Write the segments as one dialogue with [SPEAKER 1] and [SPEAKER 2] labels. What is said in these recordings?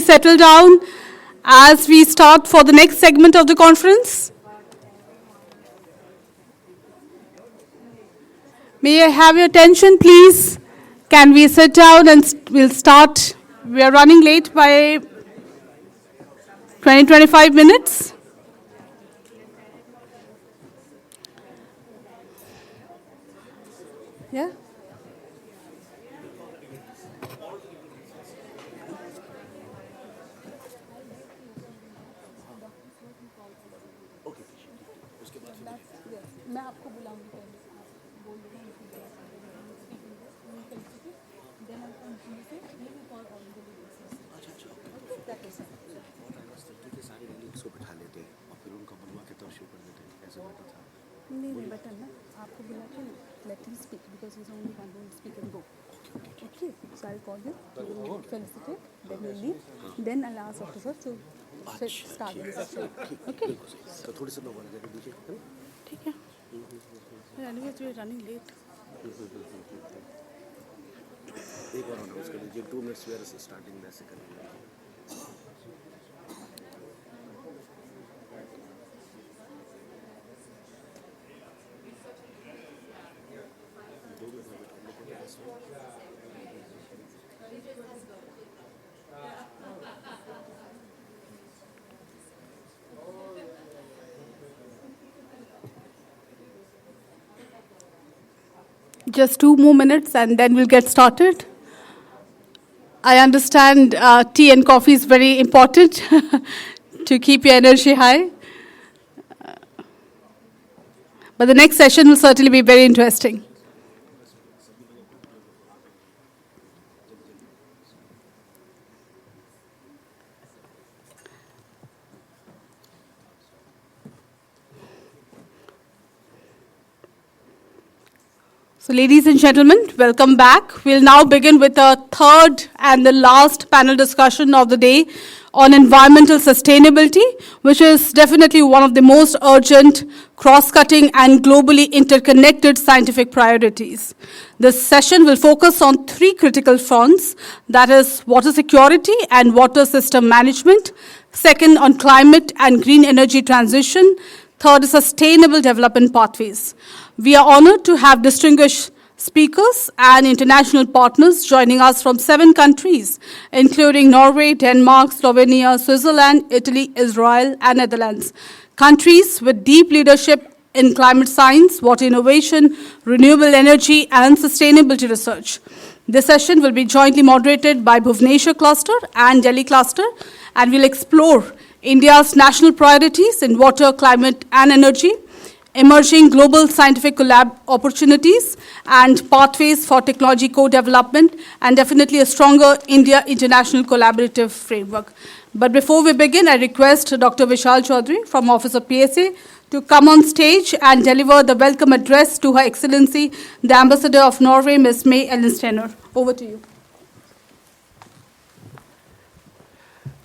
[SPEAKER 1] settle down as we start for the next segment of the conference? May I have your attention, please? Can we sit down and we'll start? We are running late by 20-25 minutes. Yeah? नहीं better ना आपको बुला के let him speak because he's only one who will speak and go. Okay, so I'll call him. We'll felicitate. Then we'll leave. Then I'll ask Dr. Sir to start the session. Okay.
[SPEAKER 2] तो थोड़ी सी लोग वाले जगह पीछे है ना?
[SPEAKER 1] ठीक है. Anyway, we're running late.
[SPEAKER 2] एक और अनाउंस कर दीजिए 2 minutes we are starting the second.
[SPEAKER 1] Just 2 more minutes and then we'll get started. I understand tea and coffee is very important to keep your energy high. But the next session will certainly be very interesting. So, ladies and gentlemen, welcome back. We'll now begin with the third and the last panel discussion of the day on environmental sustainability, which is definitely one of the most urgent, cross-cutting and globally interconnected scientific priorities. This session will focus on 3 critical fronts, that is water security and water system management, second on climate and green energy transition, third is sustainable development pathways. We are honored to have distinguished speakers and international partners joining us from 7 countries, including Norway, Denmark, Slovenia, Switzerland, Italy, Israel, and Netherlands. Countries with deep leadership in climate science, water innovation, renewable energy, and sustainability research. This session will be jointly moderated by Bhubaneswar Cluster and Delhi Cluster, and will explore India's national priorities in water, climate, and energy, emerging global scientific collab opportunities and pathways for technology co-development, and definitely a stronger India international collaborative framework. But before we begin, I request Dr. Vishal Chaudhary from Office of PSA to come on stage and deliver the welcome address to Her Excellency, the Ambassador of Norway, Ms. May Ellen Stenner. Over to you.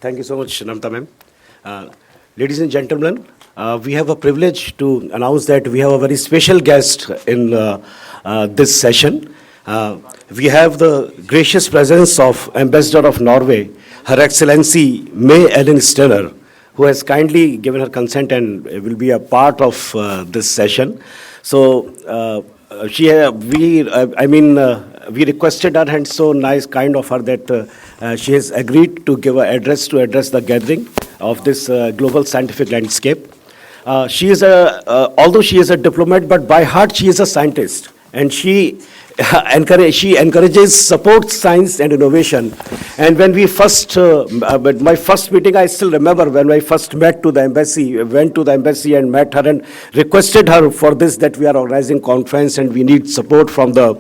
[SPEAKER 2] Thank you so much, Namta ma'am. Ladies and gentlemen, we have a privilege to announce that we have a very special guest in this session. We have the gracious presence of Ambassador of Norway, Her Excellency May Ellen Stenner, who has kindly given her consent and will be a part of this session. So we requested her, and so nice, kind of her, that she has agreed to give an address to address the gathering of this global scientific landscape. She is although she is a diplomat, but by heart she is a scientist, and she encourages, supports science and innovation. And when we first, my first meeting, I still remember when I first went to the embassy and met her and requested her for this, that we are organizing conference and we need support from the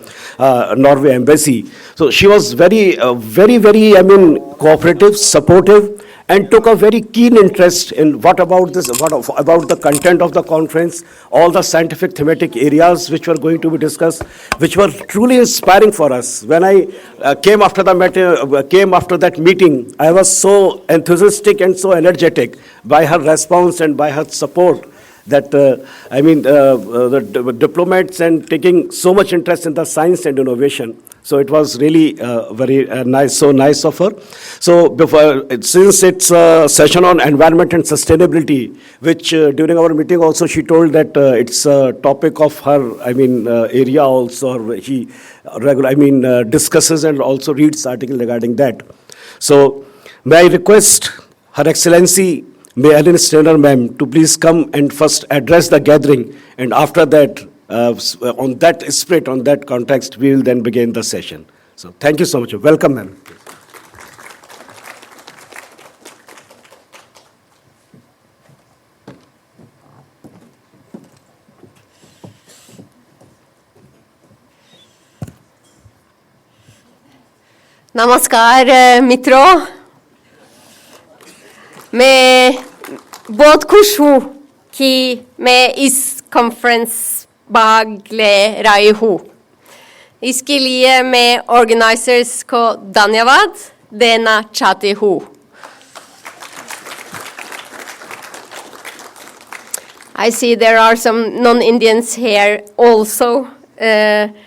[SPEAKER 2] Norway embassy. So she was very, cooperative, supportive, and took a very keen interest in what about the content of the conference, all the scientific thematic areas which were going to be discussed, which were truly inspiring for us. When I came after that meeting, I was so enthusiastic and so energetic by her response and by her support, that the diplomats and taking so much interest in the science and innovation. So it was really very nice, so nice of her. So since it's a session on environment and sustainability, which during our meeting also she told that it's a topic of her, area also, or she discusses and also reads article regarding that. So may I request Her Excellency, May Ellen Steiner ma'am, to please come and first address the gathering, and after that, on that spirit, on that context, we will then begin the session. So thank you so much. Welcome, ma'am.
[SPEAKER 3] नमस्कार मित्रों, मैं बहुत खुश हूँ कि मैं इस conference भाग ले रही हूँ। इसके लिए मैं ऑर्गेनाइजर्स को धन्यवाद देना चाहती हूँ। I see there are some non-Indians here also.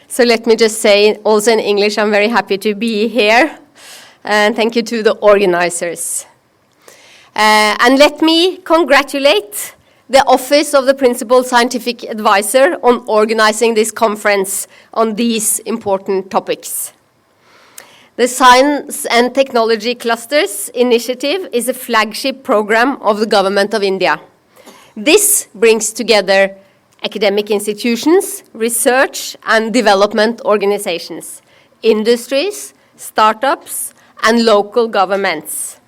[SPEAKER 3] So let me just say also in English, I'm very happy to be here. And thank you to the organizers. And let me congratulate the Office of the Principal Scientific Advisor on organizing this conference on these important topics. The Science and Technology Clusters Initiative is a flagship program of the Government of India. This brings together academic institutions, research and development organizations, industries, startups, and local governments,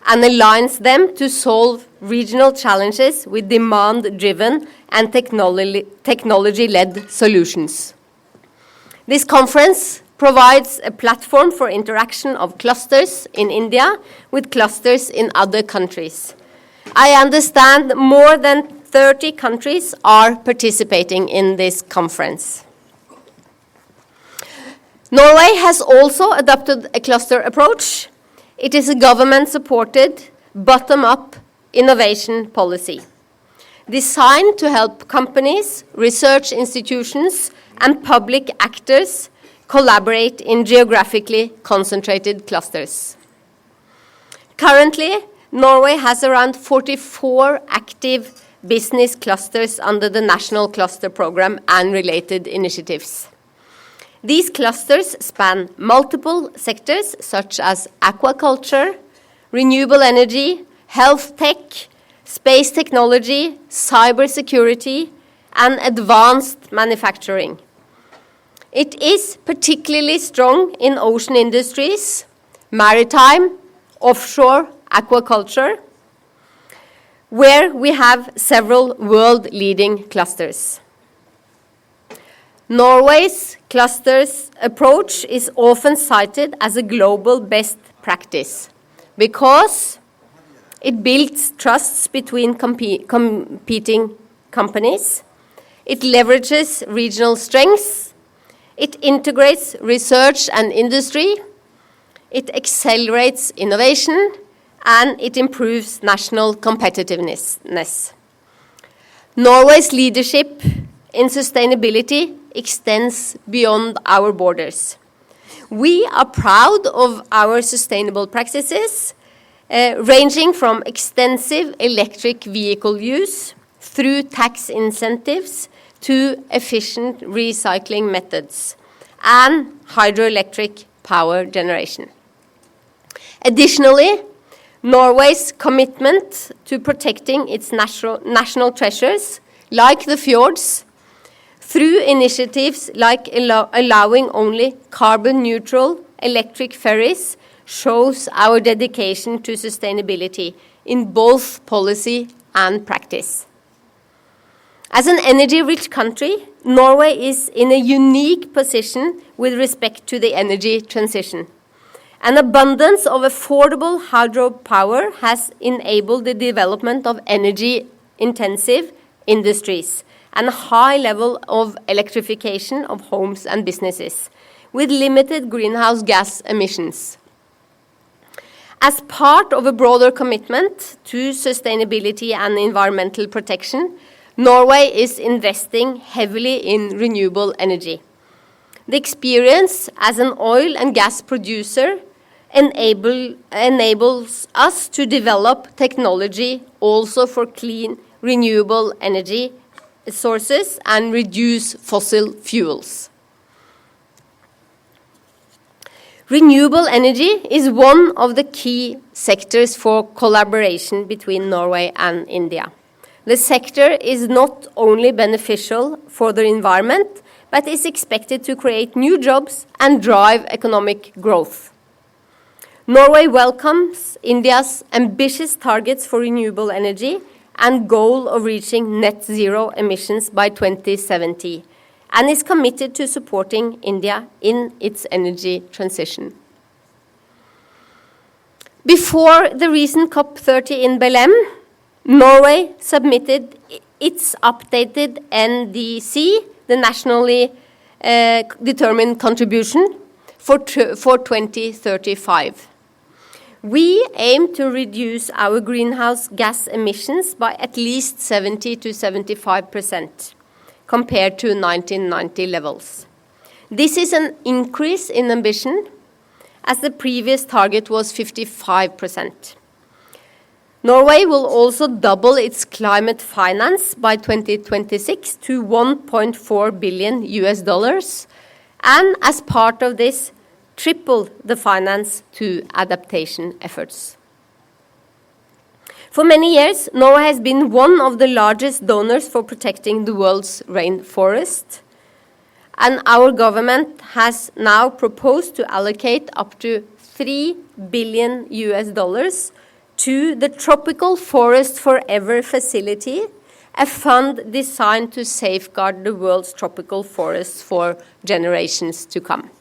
[SPEAKER 3] and aligns them to solve regional challenges with demand-driven and technology-led solutions. This conference provides a platform for interaction of clusters in India with clusters in other countries. I understand more than 30 countries are participating in this conference. Norway has also adopted a cluster approach. It is a government-supported, bottom-up innovation policy designed to help companies, research institutions, and public actors collaborate in geographically concentrated clusters. Currently, Norway has around 44 active business clusters under the National Cluster Program and related initiatives. These clusters span multiple sectors such as aquaculture, renewable energy, health tech, space technology, cybersecurity, and advanced manufacturing. It is particularly strong in ocean industries, maritime, offshore, aquaculture, where we have several world-leading clusters. Norway's clusters approach is often cited as a global best practice because it builds trusts between competing companies, it leverages regional strengths, it integrates research and industry, it accelerates innovation, and it improves national competitiveness. Norway's leadership in sustainability extends beyond our borders. We are proud of our sustainable practices, ranging from extensive electric vehicle use through tax incentives to efficient recycling methods and hydroelectric power generation. Additionally, Norway's commitment to protecting its national treasures, like the fjords, through initiatives like allowing only carbon-neutral electric ferries, shows our dedication to sustainability in both policy and practice. As an energy-rich country, Norway is in a unique position with respect to the energy transition. An abundance of affordable hydropower has enabled the development of energy-intensive industries and a high level of electrification of homes and businesses, with limited greenhouse gas emissions. As part of a broader commitment to sustainability and environmental protection, Norway is investing heavily in renewable energy. The experience as an oil and gas producer enables us to develop technology also for clean, renewable energy sources and reduce fossil fuels. Renewable energy is one of the key sectors for collaboration between Norway and India. The sector is not only beneficial for the environment, but is expected to create new jobs and drive economic growth. Norway welcomes India's ambitious targets for renewable energy and goal of reaching net zero emissions by 2070, and is committed to supporting India in its energy transition. Before the recent COP30 in Belém, Norway submitted its updated NDC, the nationally determined contribution, for 2035. We aim to reduce our greenhouse gas emissions by at least 70 to 75% compared to 1990 levels. This is an increase in ambition, as the previous target was 55%. Norway will also double its climate finance by 2026 to $1.4 billion, and as part of this, triple the finance to adaptation efforts. For many years, Norway has been one of the largest donors for protecting the world's rainforest, and our government has now proposed to allocate up to $3 billion to the Tropical Forest Forever facility, a fund designed to safeguard the world's tropical forests for generations to come.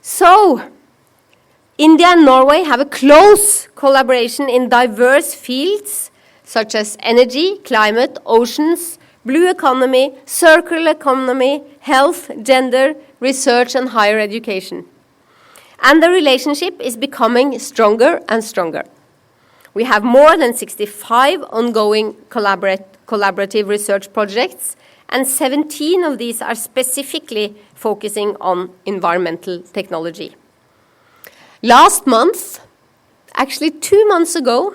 [SPEAKER 3] So, India and Norway have a close collaboration in diverse fields such as energy, climate, oceans, blue economy, circular economy, health, gender, research, and higher education. And the relationship is becoming stronger and stronger. We have more than 65 ongoing collaborative research projects, and 17 of these are specifically focusing on environmental technology. Last month, actually 2 months ago,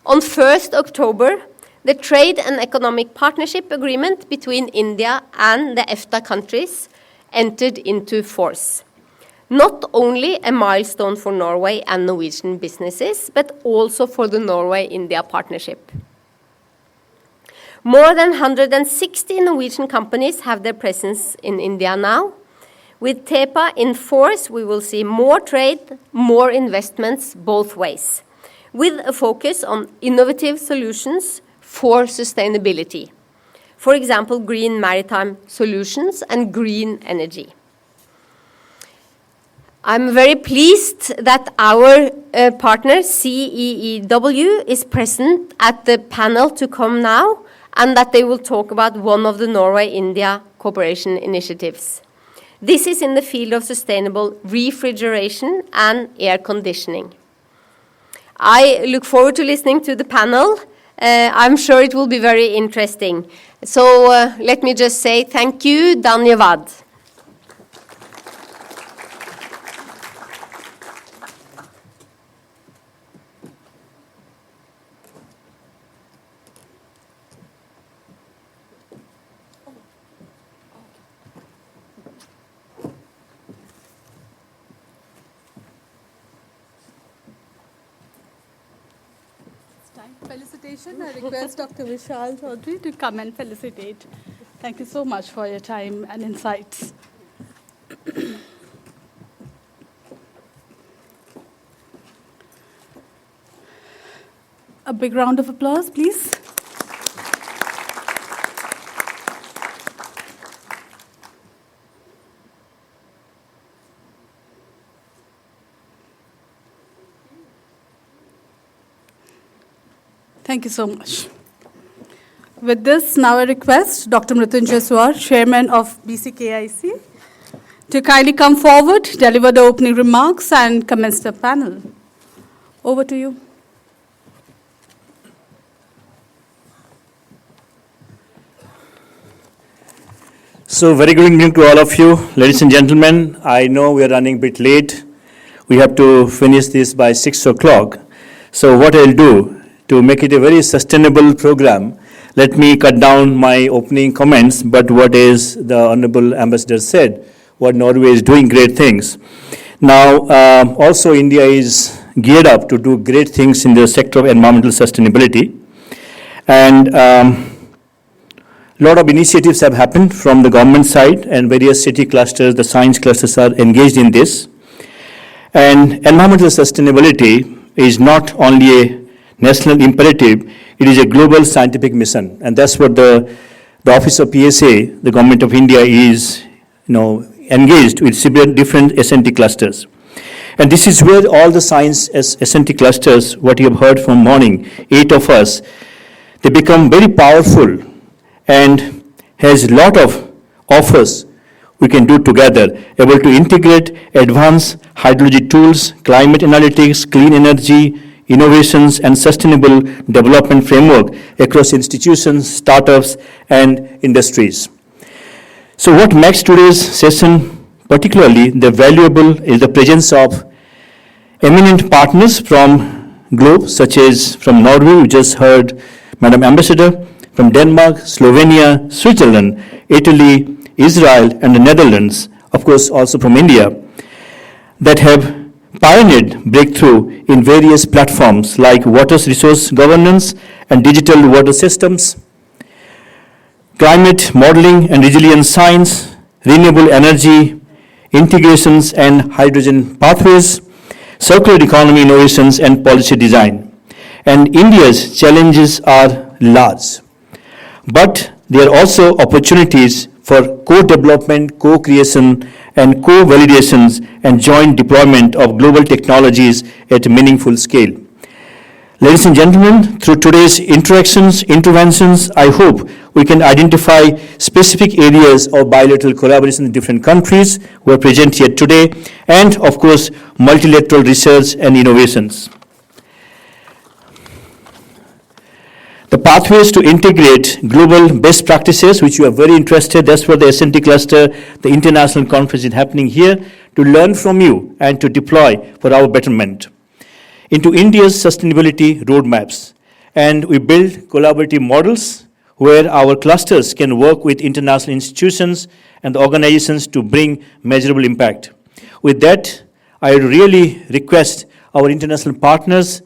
[SPEAKER 3] on 1st October, the Trade and Economic Partnership Agreement between India and the EFTA countries entered into force. Not only a milestone for Norway and Norwegian businesses, but also for the Norway-India partnership. More than 160 Norwegian companies have their presence in India now. With TEPA in force, we will see more trade, more investments both ways, with a focus on innovative solutions for sustainability. For example, green maritime solutions and green energy. I'm very pleased that our partner, CEEW, is present at the panel to come now, and that they will talk about one of the Norway-India cooperation initiatives. This is in the field of sustainable refrigeration and air conditioning. I look forward to listening to the panel. I'm sure it will be very interesting. So let me just say thank you, Dhanyavad.
[SPEAKER 1] Felicitation. I request Dr. Vishal Chaudhary to come and felicitate. Thank you so much for your time and insights. A big round of applause, please. Thank you so much. With this, now I request Dr. Mrityunjay Swar, Chairman of BCKIC, to kindly come forward, deliver the opening remarks, and commence the panel. Over to you.
[SPEAKER 4] So very good evening to all of you. Ladies and gentlemen, I know we are running a bit late. We have to finish this by 6 o'clock. So what I'll do to make it a very sustainable program, let me cut down my opening comments, but what is the Honorable Ambassador said, what Norway is doing great things. Now, also India is geared up to do great things in the sector of environmental sustainability. And a lot of initiatives have happened from the government side, and various city clusters, the science clusters are engaged in this. And environmental sustainability is not only a national imperative, it is a global scientific mission. And that's what the Office of PSA, the Government of India, is engaged with several different S&T clusters. And this is where all the science S&T clusters, what you have heard from morning, 8 of us, they become very powerful and has a lot of offers we can do together, able to integrate advanced hydrology tools, climate analytics, clean energy, innovations, and sustainable development framework across institutions, startups, and industries. So what makes today's session particularly the valuable is the presence of eminent partners from globe, such as from Norway, we just heard Madam Ambassador, from Denmark, Slovenia, Switzerland, Italy, Israel, and the Netherlands, of course also from India, that have pioneered breakthrough in various platforms like water resource governance and digital water systems, climate modeling and resilience science, renewable energy, integrations and hydrogen pathways, circular economy innovations and policy design. And India's challenges are large, but there are also opportunities for co-development, co-creation, and co-validations and joint deployment of global technologies at a meaningful scale. Ladies and gentlemen, through today's interventions, I hope we can identify specific areas of bilateral collaboration in different countries who are present here today, and of course, multilateral research and innovations. The pathways to integrate global best practices, which you are very interested, that's for the S&T cluster, the international conference is happening here, to learn from you and to deploy for our betterment. Into India's sustainability roadmaps. And we build collaborative models where our clusters can work with international institutions and organizations to bring measurable impact. With that, I really request our international partners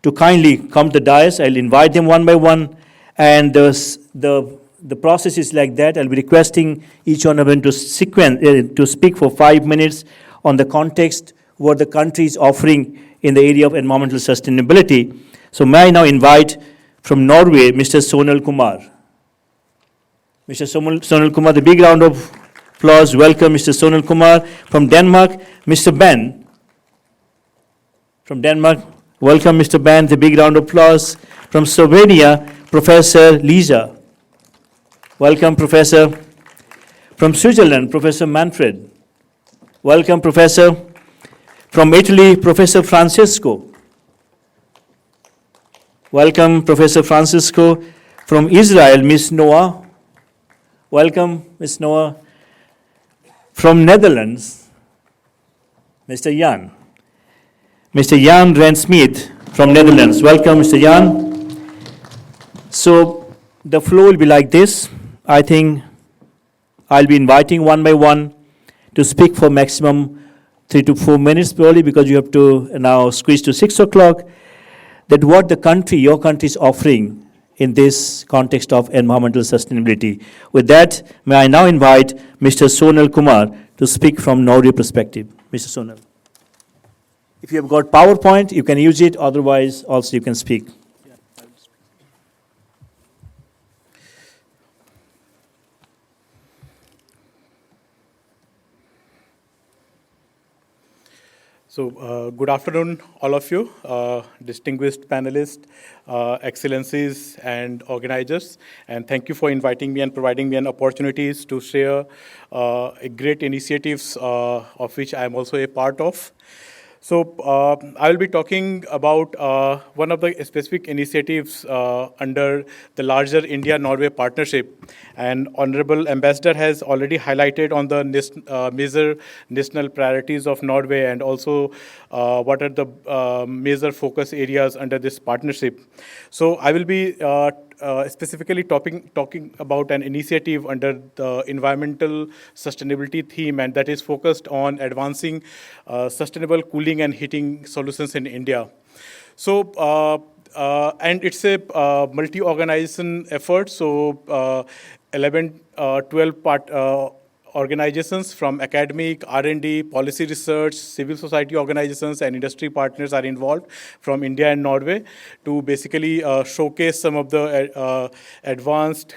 [SPEAKER 4] to kindly come to the dais. I'll invite them one by one, and the process is like that. I'll be requesting each one of them to speak for 5 minutes on the context, what the country is offering in the area of environmental sustainability. So may I now invite from Norway, Mr. Sonal Kumar. Mr. Sonal Kumar, the big round of applause. Welcome, Mr. Sonal Kumar. From Denmark, Mr. Ben. From Denmark, welcome, Mr. Ben, the big round of applause. From Slovenia, Professor Lisa. Welcome, Professor. From Switzerland, Professor Manfred. Welcome, Professor. From Italy, Professor Francisco. Welcome, Professor Francisco. From Israel, Ms. Noah. Welcome, Ms. Noah. From Netherlands, Mr. Jan. Mr. Jan Rensmith from Netherlands. Welcome, Mr. Jan. So the flow will be like this. I think I'll be inviting one by one to speak for maximum 3 to 4 minutes probably, because you have to now squeeze to 6 o'clock, that what the country, your country is offering in this context of environmental sustainability. With that, may I now invite Mr. Sonal Kumar to speak from Norway perspective. Mr. Sonal. If you have got PowerPoint, you can use it. Otherwise, also you can speak.
[SPEAKER 5] So, good afternoon, all of you, distinguished panelists, excellencies, and organizers. And thank you for inviting me and providing me an opportunities to share great initiatives of which I am also a part of. So I will be talking about one of the specific initiatives under the larger India-Norway partnership. And Honorable Ambassador has already highlighted on the major national priorities of Norway and also what are the major focus areas under this partnership. So I will be specifically talking about an initiative under the environmental sustainability theme, and that is focused on advancing sustainable cooling and heating solutions in India. So, and it's a multi-organization effort. So, 11, 12 organizations from academic, R&D, policy research, civil society organizations, and industry partners are involved from India and Norway to basically showcase some of the advanced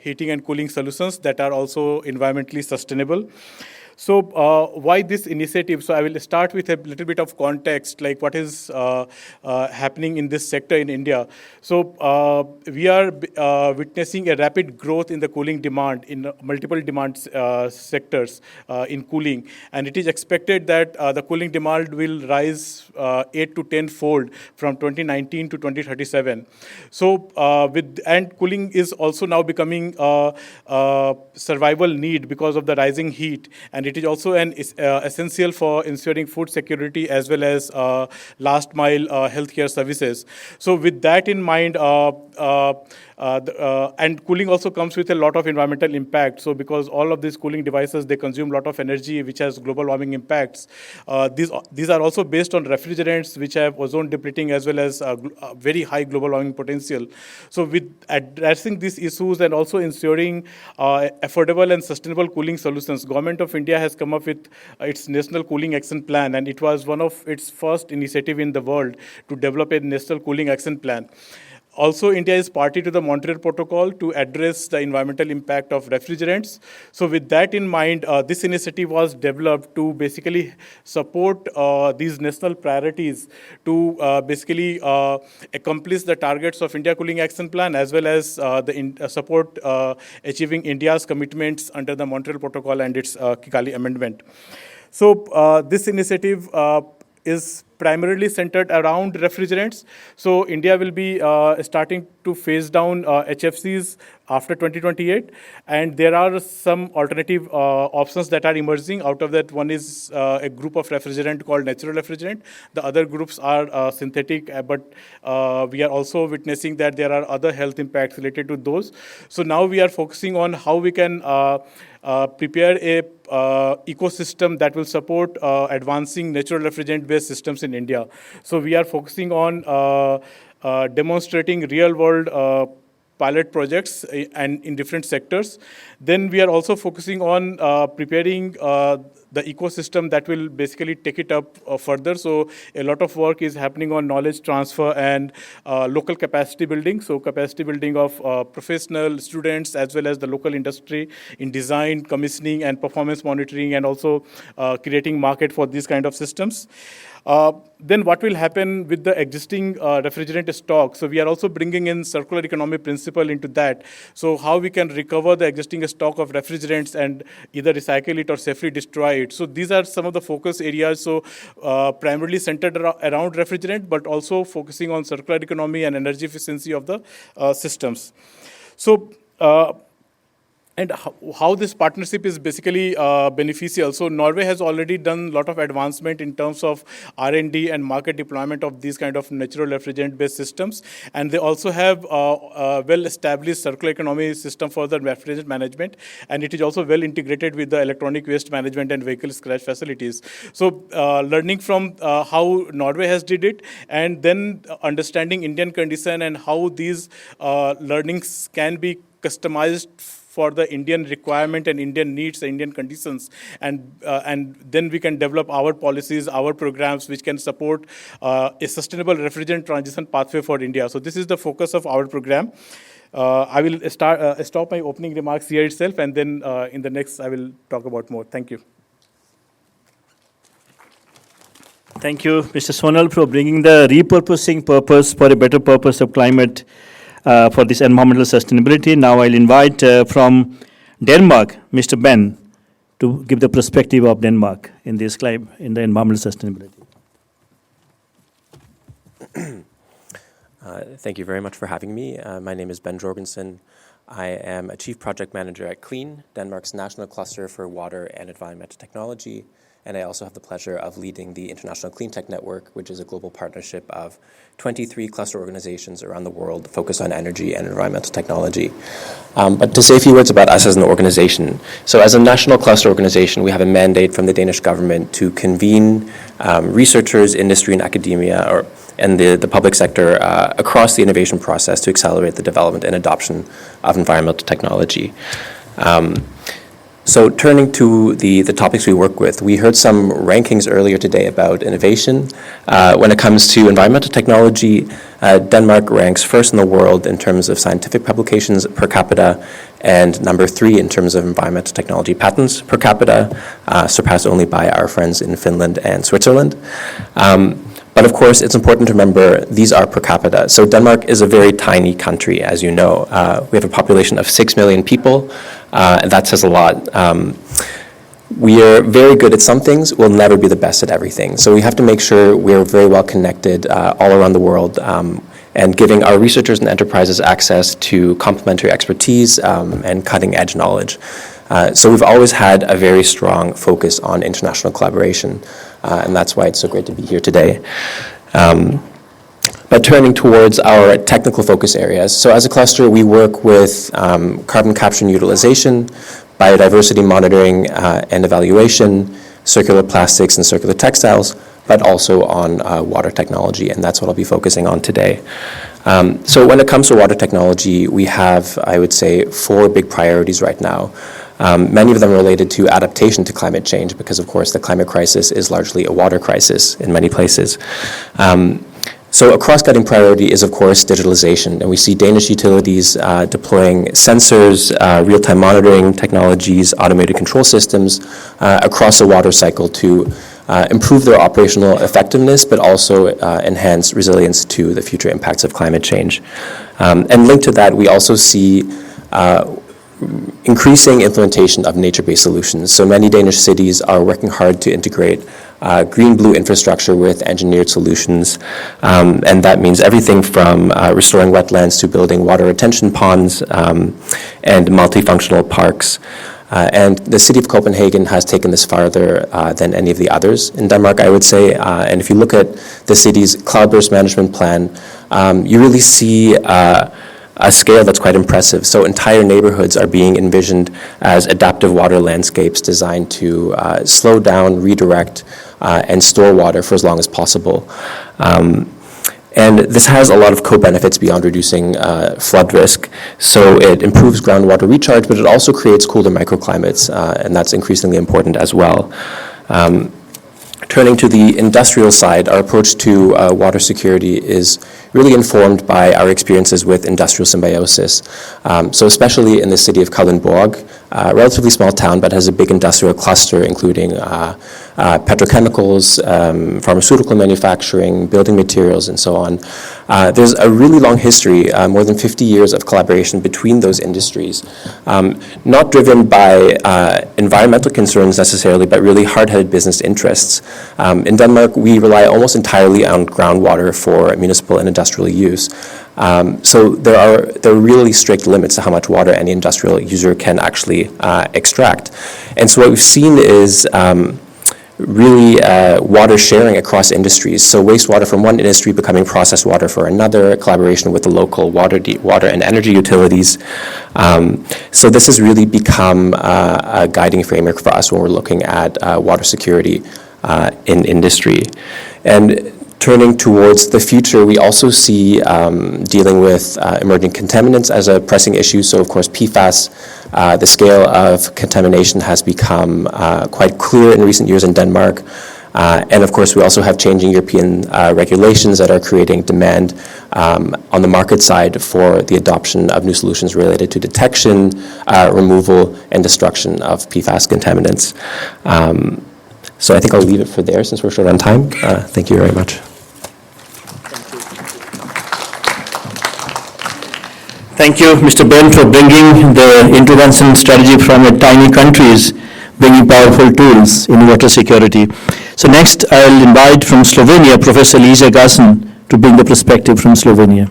[SPEAKER 5] heating and cooling solutions that are also environmentally sustainable. So why this initiative? So I will start with a little bit of context, like what is happening in this sector in India. So we are witnessing a rapid growth in the cooling demand in multiple demand sectors in cooling. And it is expected that the cooling demand will rise 8 to 10-fold from 2019 to 2037. So and cooling is also now becoming a survival need because of the rising heat. And it is also an essential for ensuring food security as well as last mile healthcare services. So with that in mind, and cooling also comes with a lot of environmental impact. So because all of these cooling devices, they consume a lot of energy, which has global warming impacts. These are also based on refrigerants, which have ozone depleting as well as very high global warming potential. So with addressing these issues and also ensuring affordable and sustainable cooling solutions, Government of India has come up with its National Cooling Action Plan, and it was one of its first initiative in the world to develop a National Cooling Action Plan. Also, India is party to the Montreal Protocol to address the environmental impact of refrigerants. So with that in mind, this initiative was developed to basically support these national priorities to basically accomplish the targets of India Cooling Action Plan as well as support achieving India's commitments under the Montreal Protocol and its Kigali Amendment. So this initiative is primarily centered around refrigerants. So India will be starting to phase down HFCs after 2028. And there are some alternative options that are emerging. Out of that, one is a group of refrigerant called natural refrigerant. The other groups are synthetic, but we are also witnessing that there are other health impacts related to those. So now we are focusing on how we can prepare a ecosystem that will support advancing natural refrigerant-based systems in India. So we are focusing on demonstrating real-world pilot projects and in different sectors. Then we are also focusing on preparing the ecosystem that will basically take it up further. So a lot of work is happening on knowledge transfer and local capacity building. So capacity building of professional students as well as the local industry in design, commissioning, and performance monitoring, and also creating market for these kind of systems. Then what will happen with the existing refrigerant stock? So we are also bringing in circular economy principle into that. So how we can recover the existing stock of refrigerants and either recycle it or safely destroy it. So these are some of the focus areas. So primarily centered around refrigerant, but also focusing on circular economy and energy efficiency of the systems. So and how this partnership is basically beneficial. So Norway has already done a lot of advancement in terms of R&D and market deployment of these kind of natural refrigerant-based systems. And they also have a well-established circular economy system for the refrigerant management. And it is also well integrated with the electronic waste management and vehicle scratch facilities. So learning from how Norway has did it, and then understanding Indian condition and how these learnings can be customized for the Indian requirement and Indian needs and Indian conditions. And then we can develop our policies, our programs, which can support a sustainable refrigerant transition pathway for India. So this is the focus of our program. I will stop my opening remarks here itself, and then in the next I will talk about more. Thank you.
[SPEAKER 4] Thank you, Mr. Sonal, for bringing the repurposing purpose for a better purpose of climate for this environmental sustainability. Now I'll invite from Denmark, Mr. Ben, to give the perspective of Denmark in this in the environmental sustainability.
[SPEAKER 6] Thank you very much for having me. My name is Ben Jorgensen. I am a Chief Project Manager at 𝐶LEAN, Denmark's national cluster for water and environmental technology, and I also have the pleasure of leading the International Clean Tech Network, which is a global partnership of 23 cluster organizations around the world focused on energy and environmental technology. But to say a few words about us as an organization. So as a national cluster organization, we have a mandate from the Danish government to convene researchers, industry, and academia, and the public sector across the innovation process to accelerate the development and adoption of environmental technology. So turning to the topics we work with, we heard some rankings earlier today about innovation. When it comes to environmental technology, Denmark ranks first in the world in terms of scientific publications per capita, and number 3 in terms of environmental technology patents per capita, surpassed only by our friends in Finland and Switzerland. But of course, it's important to remember these are per capita. So Denmark is a very tiny country, as you know. We have a population of 6 million people, and that says a lot. We are very good at some things, we'll never be the best at everything. So we have to make sure we're very well connected all around the world, and giving our researchers and enterprises access to complementary expertise and cutting edge knowledge. So we've always had a very strong focus on international collaboration, and that's why it's so great to be here today. But turning towards our technical focus areas, so as a cluster we work with carbon capture and utilization, biodiversity monitoring and evaluation, circular plastics and circular textiles, but also on water technology, and that's what I'll be focusing on today. So when it comes to water technology, we have, I would say, 4 big priorities right now. Many of them are related to adaptation to climate change because, of course, the climate crisis is largely a water crisis in many places. So a cross-cutting priority is, of course, digitalization, and we see Danish utilities deploying sensors, real-time monitoring technologies, automated control systems across the water cycle to improve their operational effectiveness, but also enhance resilience to the future impacts of climate change. And linked to that, we also see increasing implementation of nature-based solutions. So many Danish cities are working hard to integrate green-blue infrastructure with engineered solutions, and that means everything from restoring wetlands to building water retention ponds and multifunctional parks. And the city of Copenhagen has taken this farther than any of the others in Denmark, I would say. And if you look at the city's cloud-burst management plan, you really see a scale that's quite impressive. So entire neighborhoods are being envisioned as adaptive water landscapes designed to slow down, redirect, and store water for as long as possible. And this has a lot of co-benefits beyond reducing flood risk. So it improves groundwater recharge, but it also creates cooler microclimates, and that's increasingly important as well. Turning to the industrial side, our approach to water security is really informed by our experiences with industrial symbiosis. So especially in the city of 𝐾𝐬𝐬𝐬𝐬, a relatively small town, but has a big industrial cluster, including petrochemicals, pharmaceutical manufacturing, building materials, and so on. There's a really long history, more than 50 years of collaboration between those industries, not driven by environmental concerns necessarily, but really hard-headed business interests. In Denmark, we rely almost entirely on groundwater for municipal and industrial use. So there are really strict limits to how much water any industrial user can actually extract. And so what we've seen is really water sharing across industries. So wastewater from one industry becoming processed water for another, collaboration with the local water and energy utilities. So this has really become a guiding framework for us when we're looking at water security in industry. And turning towards the future, we also see dealing with emerging contaminants as a pressing issue. So of course PFAS, the scale of contamination has become quite clear in recent years in Denmark. And of course we also have changing European regulations that are creating demand on the market side for the adoption of new solutions related to detection, removal, and destruction of PFAS contaminants. So I think I'll leave it for there since we're short on time. Thank you very much.
[SPEAKER 4] Thank you, Mr. Ben, for bringing the intervention strategy from a tiny countries, bringing powerful tools in water security. So next, I'll invite from Slovenia, Professor Iliza Gassen, to bring the perspective from Slovenia.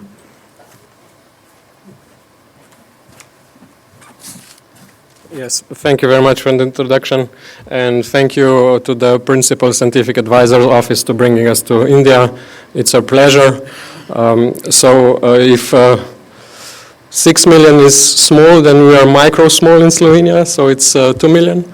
[SPEAKER 7] Yes, thank you very much for the introduction, and thank you to the Principal Scientific Advisor's Office to bringing us to India. It's a pleasure. If 6 million is small, then we are micro-small in Slovenia, so it's 2 million.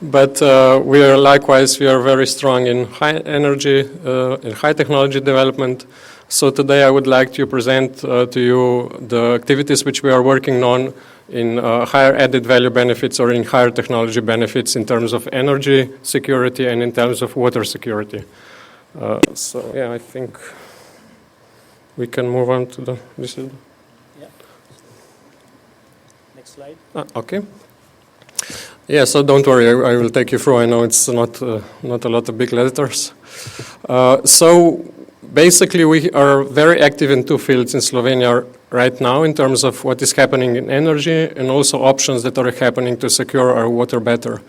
[SPEAKER 7] But we are very strong in high energy, in high technology development. So today I would like to present to you the activities which we are working on in higher added value benefits or in higher technology benefits in terms of energy security and in terms of water security. I think we can move on to the, this is,
[SPEAKER 4] yeah. Next slide.
[SPEAKER 7] Okay. Yeah, so don't worry, I will take you through. I know it's not a lot of big letters. So basically, we are very active in two fields in Slovenia right now in terms of what is happening in energy and also options that are happening to secure our water better.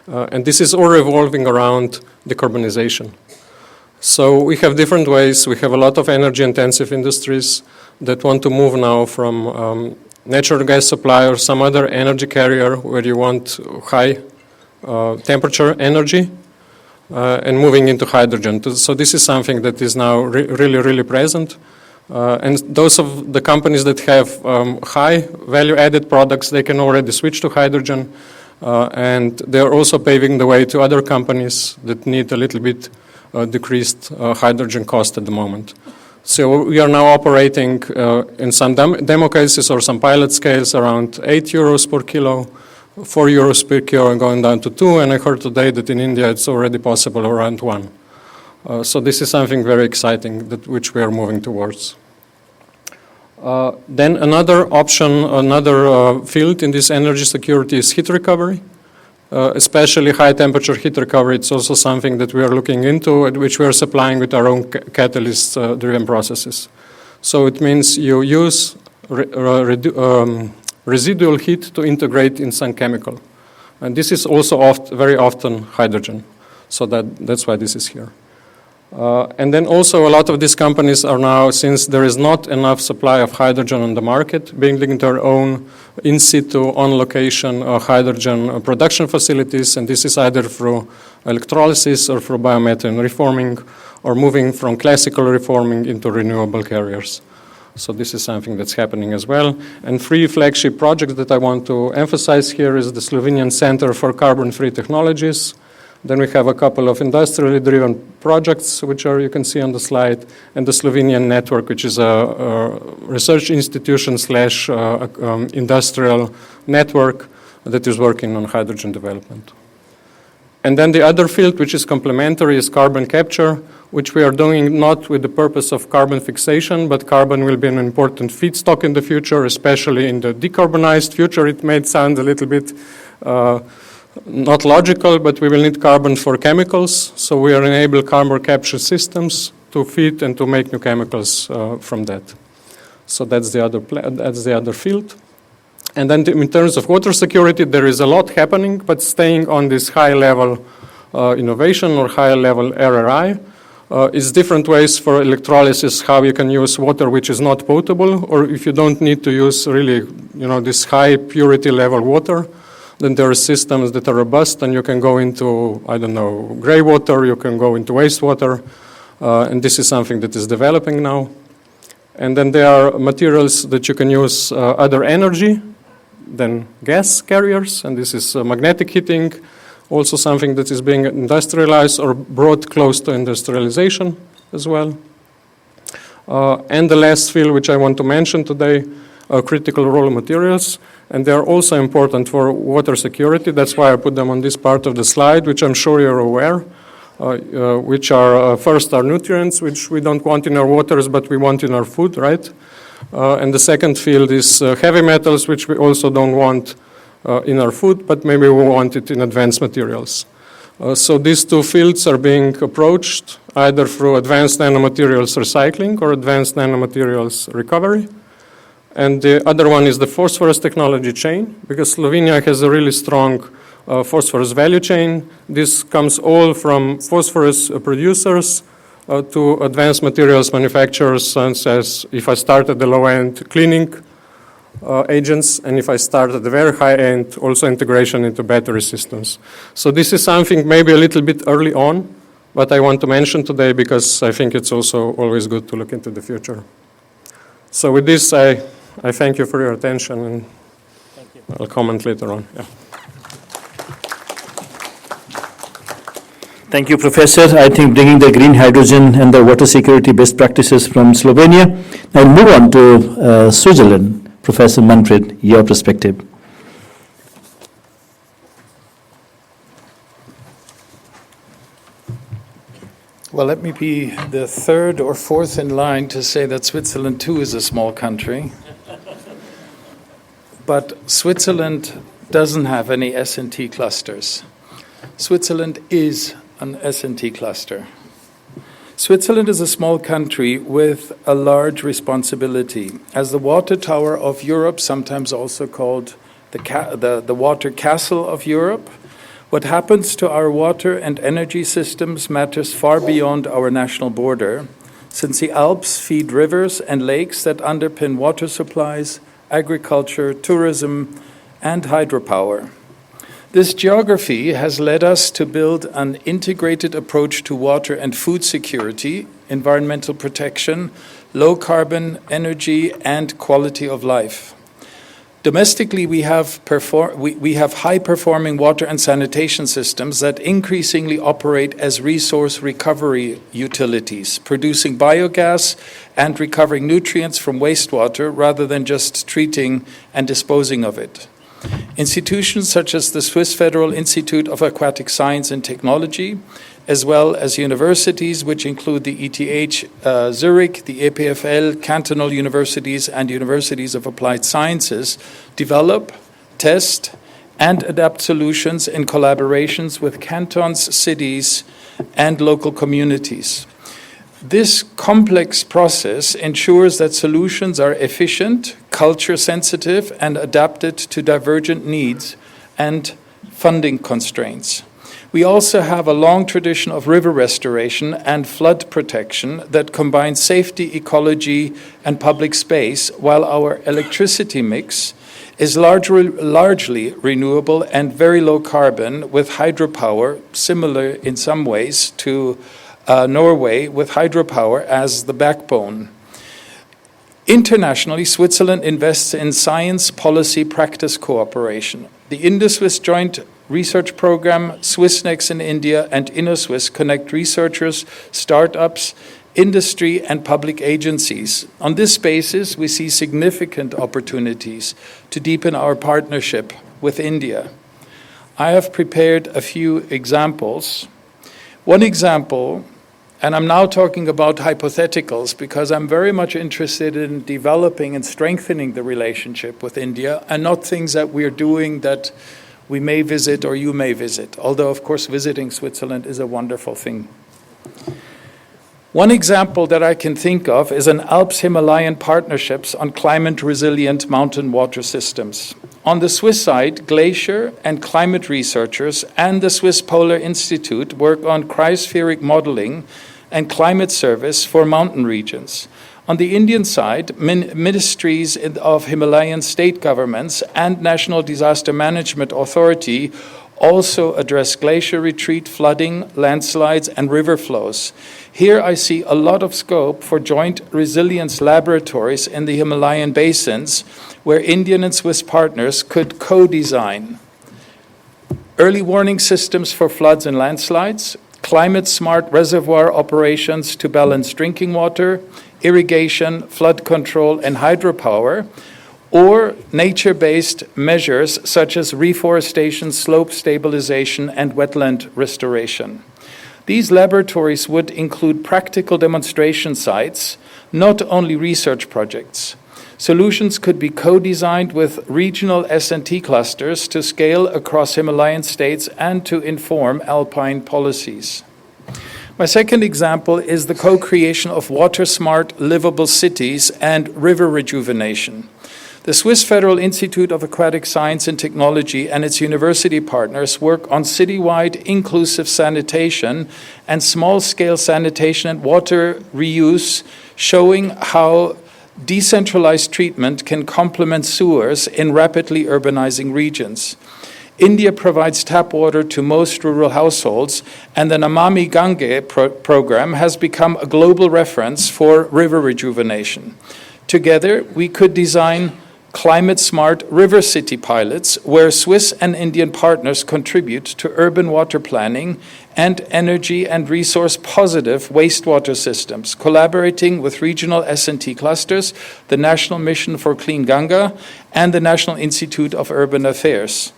[SPEAKER 7] And this is all revolving around decarbonization. So we have different ways. We have a lot of energy-intensive industries that want to move now from natural gas supply or some other energy carrier where you want high temperature energy and moving into hydrogen. So this is something that is now really present. And those of the companies that have high value-added products, they can already switch to hydrogen. And they're also paving the way to other companies that need a little bit decreased hydrogen cost at the moment. So we are now operating in some demo cases or some pilot scales around 8 euros per kilo, 4 euros per kilo and going down to 2. And I heard today that in India it's already possible around 1. So this is something very exciting which we are moving towards. Then another option, another field in this energy security is heat recovery. Especially high temperature heat recovery. It's also something that we are looking into, at which we are supplying with our own catalyst-driven processes. So it means you use residual heat to integrate in some chemical. And this is also very often hydrogen. So that's why this is here. And then also a lot of these companies are now, since there is not enough supply of hydrogen on the market, building their own in situ, on location hydrogen production facilities, and this is either through electrolysis or through biomethane reforming, or moving from classical reforming into renewable carriers. So this is something that's happening as well. And 3 flagship projects that I want to emphasize here is the Slovenian Center for Carbon-Free Technologies. Then we have a couple of industrially driven projects, which you can see on the slide, and the Slovenian Network, which is a research institution / industrial network that is working on hydrogen development. And then the other field, which is complementary, is carbon capture, which we are doing not with the purpose of carbon fixation, but carbon will be an important feedstock in the future, especially in the decarbonized future. It may sound a little bit not logical, but we will need carbon for chemicals, so we are enable carbon capture systems to feed and to make new chemicals from that. So that's the other field. And then in terms of water security, there is a lot happening, but staying on this high level innovation or high level RRI is different ways for electrolysis, how you can use water which is not potable, or if you don't need to use really, this high purity level water, then there are systems that are robust, and you can go into, gray water, you can go into wastewater, and this is something that is developing now. And then there are materials that you can use other energy than gas carriers, and this is magnetic heating, also something that is being industrialized or brought close to industrialization as well. And the last field which I want to mention today are critical raw materials. And they are also important for water security. That's why I put them on this part of the slide, which I'm sure you're aware, which are first our nutrients, which we don't want in our waters, but we want in our food, right? And the second field is heavy metals, which we also don't want in our food, but maybe we want it in advanced materials. So these two fields are being approached either through advanced nanomaterials recycling or advanced nanomaterials recovery. And the other one is the phosphorus technology chain, because Slovenia has a really strong phosphorus value chain. This comes all from phosphorus producers to advanced materials manufacturers, such as if I start at the low-end cleaning agents, and if I start at the very high-end, also integration into battery systems. So this is something maybe a little bit early on, but I want to mention today because I think it's also always good to look into the future. So with this, I thank you for your attention, and I'll comment later on. Yeah.
[SPEAKER 4] Thank you, Professor. I think bringing the green hydrogen and the water security best practices from Slovenia. Now we'll move on to Switzerland. Professor Manfred, your perspective.
[SPEAKER 8] Well, let me be the third or fourth in line to say that Switzerland too is a small country. But Switzerland doesn't have any S&T clusters. Switzerland is an S&T cluster. Switzerland is a small country with a large responsibility. As the water tower of Europe, sometimes also called the water castle of Europe, what happens to our water and energy systems matters far beyond our national border, since the Alps feed rivers and lakes that underpin water supplies, agriculture, tourism, and hydropower. This geography has led us to build an integrated approach to water and food security, environmental protection, low carbon energy, and quality of life. Domestically, we have high-performing water and sanitation systems that increasingly operate as resource recovery utilities, producing biogas and recovering nutrients from wastewater rather than just treating and disposing of it. Institutions such as the Swiss Federal Institute of Aquatic Science and Technology, as well as universities, which include the ETH Zurich, the EPFL, cantonal universities, and universities of applied sciences, develop, test, and adapt solutions in collaborations with cantons, cities, and local communities. This complex process ensures that solutions are efficient, culture-sensitive, and adapted to divergent needs and funding constraints. We also have a long tradition of river restoration and flood protection that combines safety, ecology, and public space, while our electricity mix is largely renewable and very low carbon, with hydropower, similar in some ways to Norway, with hydropower as the backbone. Internationally, Switzerland invests in science policy practice cooperation. The Indo-Swiss Joint Research Program, SwissNex in India, and InnoSwiss connect researchers, startups, industry, and public agencies. On this basis, we see significant opportunities to deepen our partnership with India. I have prepared a few examples. One example, and I'm now talking about hypotheticals because I'm very much interested in developing and strengthening the relationship with India, and not things that we're doing that we may visit or you may visit, although of course visiting Switzerland is a wonderful thing. One example that I can think of is an Alps-Himalayan partnerships on climate-resilient mountain water systems. On the Swiss side, glacier and climate researchers and the Swiss Polar Institute work on cryospheric modeling and climate service for mountain regions. On the Indian side, ministries of Himalayan state governments and National Disaster Management Authority also address glacier retreat, flooding, landslides, and river flows. Here I see a lot of scope for joint resilience laboratories in the Himalayan basins, where Indian and Swiss partners could co-design early warning systems for floods and landslides, climate-smart reservoir operations to balance drinking water, irrigation, flood control, and hydropower, or nature-based measures such as reforestation, slope stabilization, and wetland restoration. These laboratories would include practical demonstration sites, not only research projects. Solutions could be co-designed with regional S&T clusters to scale across Himalayan states and to inform alpine policies. My second example is the co-creation of water-smart, livable cities and river rejuvenation. The Swiss Federal Institute of Aquatic Science and Technology and its university partners work on citywide inclusive sanitation and small-scale sanitation and water reuse, showing how decentralized treatment can complement sewers in rapidly urbanizing regions. India provides tap water to most rural households, and the Namami Gange program has become a global reference for river rejuvenation. Together, we could design climate-smart river city pilots where Swiss and Indian partners contribute to urban water planning and energy and resource-positive wastewater systems, collaborating with regional S&T clusters, the National Mission for Clean Ganga, and the National Institute of Urban Affairs.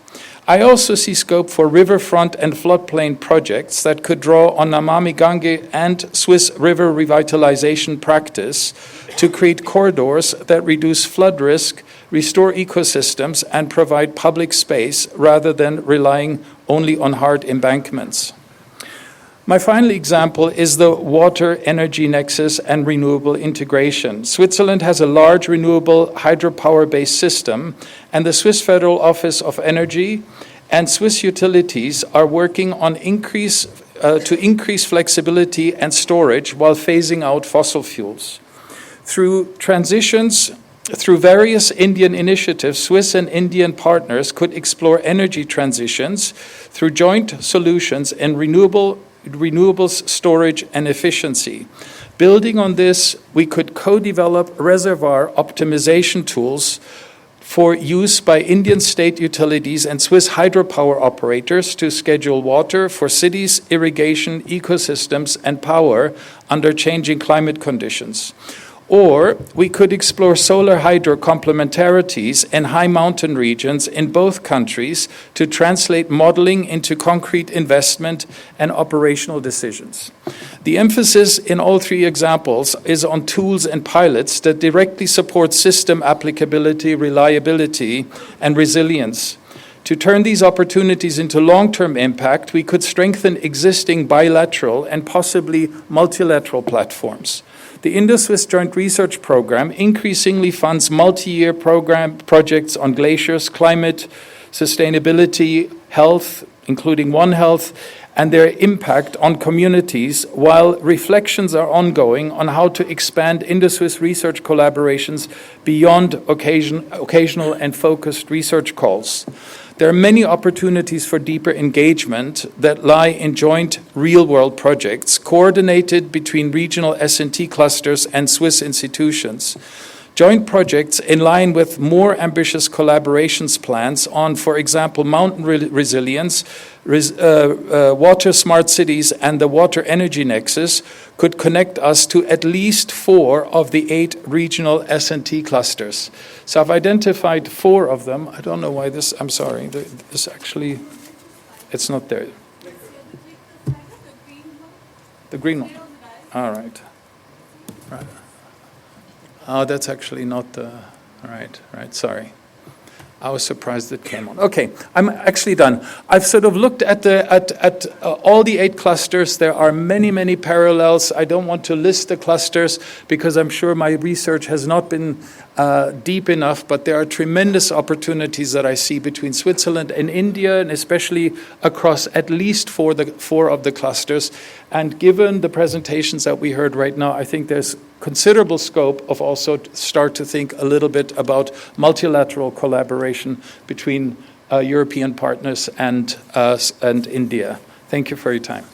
[SPEAKER 8] I also see scope for riverfront and floodplain projects that could draw on Namami Gange and Swiss river revitalization practice to create corridors that reduce flood risk, restore ecosystems, and provide public space rather than relying only on hard embankments. My final example is the water-energy nexus and renewable integration. Switzerland has a large renewable hydropower-based system, and the Swiss Federal Office of Energy and Swiss utilities are working on to increase flexibility and storage while phasing out fossil fuels. Through various Indian initiatives, Swiss and Indian partners could explore energy transitions through joint solutions in renewables, storage, and efficiency. Building on this, we could co-develop reservoir optimization tools for use by Indian state utilities and Swiss hydropower operators to schedule water for cities, irrigation, ecosystems, and power under changing climate conditions. Or we could explore solar hydro complementarities in high mountain regions in both countries to translate modeling into concrete investment and operational decisions. The emphasis in all three examples is on tools and pilots that directly support system applicability, reliability, and resilience. To turn these opportunities into long-term impact, we could strengthen existing bilateral and possibly multilateral platforms. The Indo-Swiss Joint Research Program increasingly funds multi-year projects on glaciers, climate, sustainability, health, including One Health, and their impact on communities, while reflections are ongoing on how to expand Indo-Swiss research collaborations beyond occasional and focused research calls. There are many opportunities for deeper engagement that lie in joint real-world projects coordinated between regional S&T clusters and Swiss institutions. Joint projects in line with more ambitious collaborations plans on, for example, mountain resilience, water smart cities, and the water energy nexus could connect us to at least 4 of the 8 regional S&T clusters. So I've identified 4 of them. I don't know why this, I'm sorry, this actually, it's not there. The green one. All right. Right. Oh, that's actually not the, right, sorry. I was surprised it came on. Okay, I'm actually done. I've sort of looked at all the 8 clusters. There are many, many parallels. I don't want to list the clusters because I'm sure my research has not been deep enough, but there are tremendous opportunities that I see between Switzerland and India, and especially across at least 4 of the clusters. And given the presentations that we heard right now, I think there's considerable scope of also start to think a little bit about multilateral collaboration between European partners and India. Thank you for your time.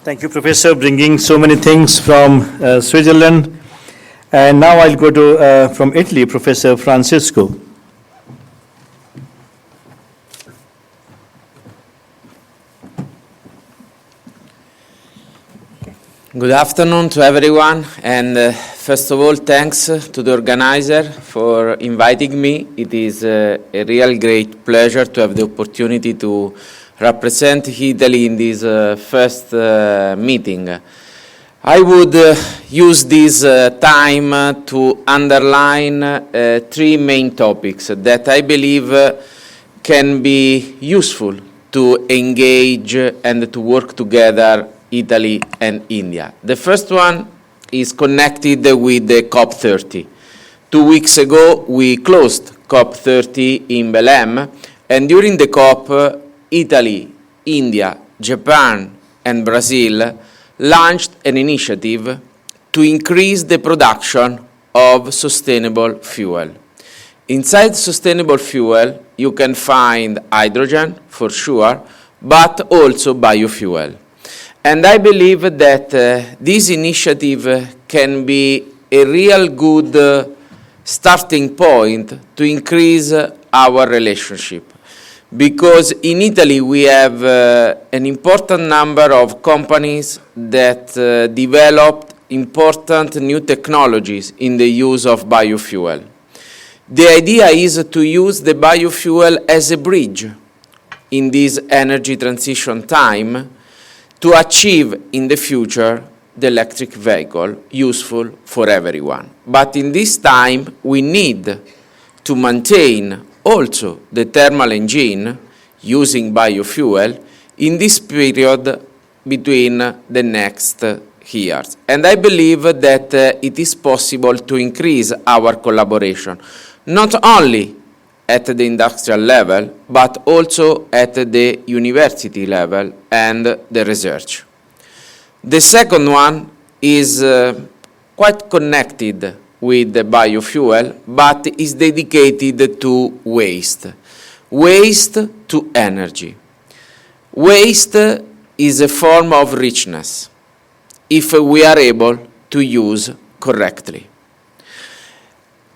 [SPEAKER 4] Thank you, Professor, bringing so many things from Switzerland. And now I'll go to, from Italy, Professor Francisco.
[SPEAKER 9] Good afternoon to everyone, and first of all, thanks to the organizer for inviting me. It is a real great pleasure to have the opportunity to represent Italy in this first meeting. I would use this time to underline 3 main topics that I believe can be useful to engage and to work together Italy and India. The first one is connected with the COP30. 2 weeks ago, we closed COP30 in Belém, and during the COP, Italy, India, Japan, and Brazil launched an initiative to increase the production of sustainable fuel. Inside sustainable fuel, you can find hydrogen, for sure, but also biofuel. And I believe that this initiative can be a real good starting point to increase our relationship. Because in Italy we have an important number of companies that developed important new technologies in the use of biofuel. The idea is to use the biofuel as a bridge in this energy transition time to achieve in the future the electric vehicle useful for everyone. But in this time we need to maintain also the thermal engine using biofuel in this period between the next years. And I believe that it is possible to increase our collaboration, not only at the industrial level, but also at the university level and the research. The second one is quite connected with the biofuel, but is dedicated to waste. Waste to energy. Waste is a form of richness if we are able to use correctly.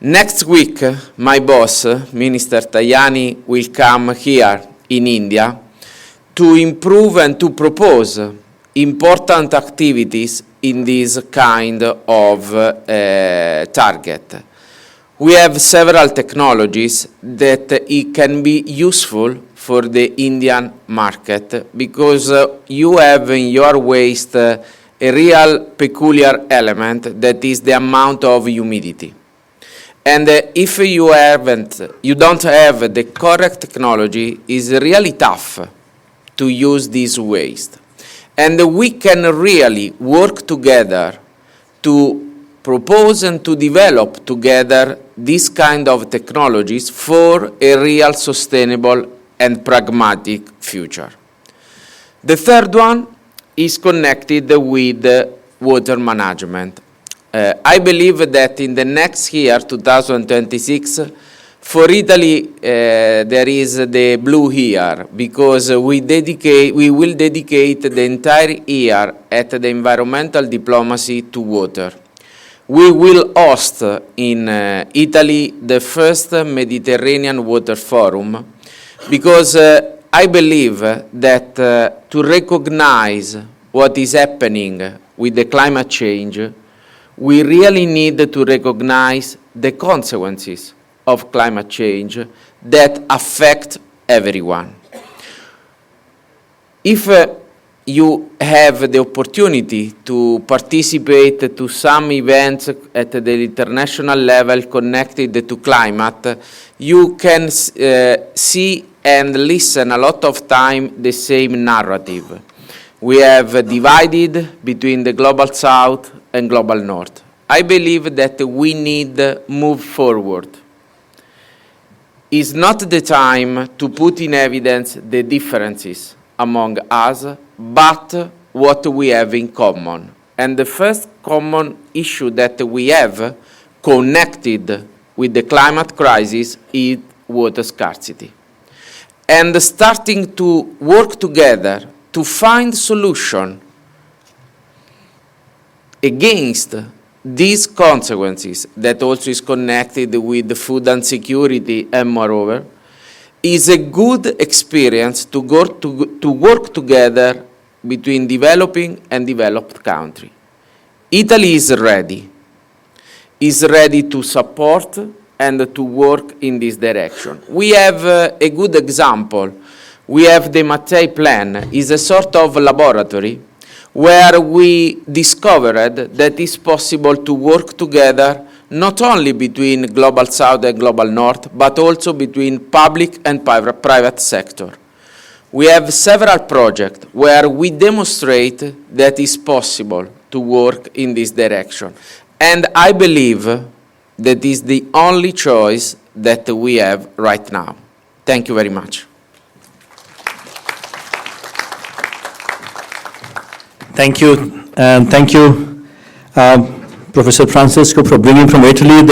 [SPEAKER 9] Next week, my boss, Minister Tajani, will come here in India to improve and to propose important activities in this kind of target. We have several technologies that it can be useful for the Indian market because you have in your waste a real peculiar element that is the amount of humidity. And if you don't have the correct technology, it's really tough to use this waste. And we can really work together to propose and to develop together this kind of technologies for a real sustainable and pragmatic future. The third one is connected with water management. I believe that in the next year, 2026, for Italy, there is the blue year because we will dedicate the entire year at the environmental diplomacy to water. We will host in Italy the first Mediterranean Water Forum because I believe that to recognize what is happening with the climate change, we really need to recognize the consequences of climate change that affect everyone. If you have the opportunity to participate to some events at the international level connected to climate, you can see and listen a lot of time the same narrative. We have divided between the global south and global north. I believe that we need to move forward. It's not the time to put in evidence the differences among us, but what we have in common. And the first common issue that we have connected with the climate crisis is water scarcity. And starting to work together to find solution against these consequences that also is connected with food insecurity and moreover, is a good experience to work together between developing and developed countries. Italy is ready to support and to work in this direction. We have a good example. We have the Mattei Plan, is a sort of laboratory where we discovered that it's possible to work together not only between global south and global north, but also between public and private sector. We have several projects where we demonstrate that it's possible to work in this direction. And I believe that is the only choice that we have right now. Thank you very much.
[SPEAKER 4] Thank you. Thank you, Professor Francisco, for bringing from Italy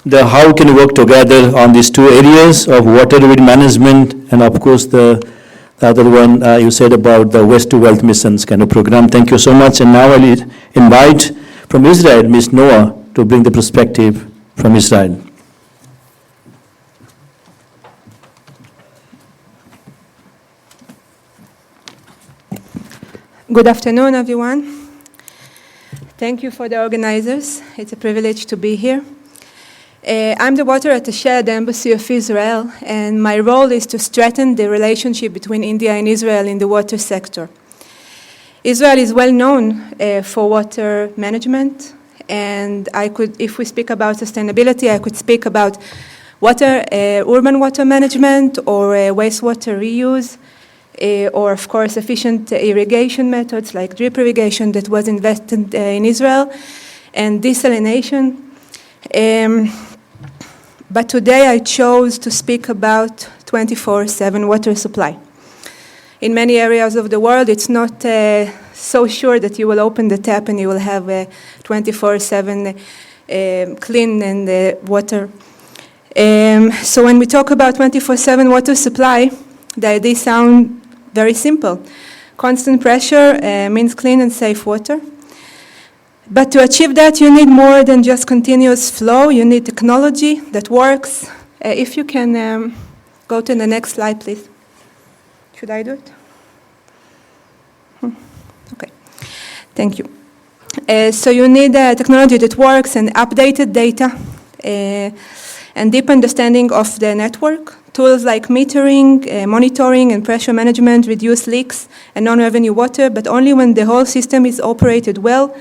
[SPEAKER 4] the how can we work together on these two areas of water management, and of course the other one you said about the Waste to Wealth missions kind of program. Thank you so much. And now I'll invite from Israel, Ms. Noah, to bring the perspective from Israel.
[SPEAKER 10] Good afternoon, everyone. Thank you for the organizers. It's a privilege to be here. I'm the water attaché at the Embassy of Israel, and my role is to strengthen the relationship between India and Israel in the water sector. Israel is well known for water management, and if we speak about sustainability, I could speak about water, urban water management, or wastewater reuse, or of course efficient irrigation methods like drip irrigation that was invested in Israel, and desalination. But today I chose to speak about 24/7 water supply. In many areas of the world, it's not so sure that you will open the tap and you will have a 24/7 clean and water. So when we talk about 24/7 water supply, the idea sounds very simple. Constant pressure means clean and safe water. But to achieve that, you need more than just continuous flow. You need technology that works. If you can go to the next slide, please. Should I do it? Okay. Thank you. So you need technology that works and updated data and deep understanding of the network. Tools like metering, monitoring, and pressure management reduce leaks and non-revenue water, but only when the whole system is operated well.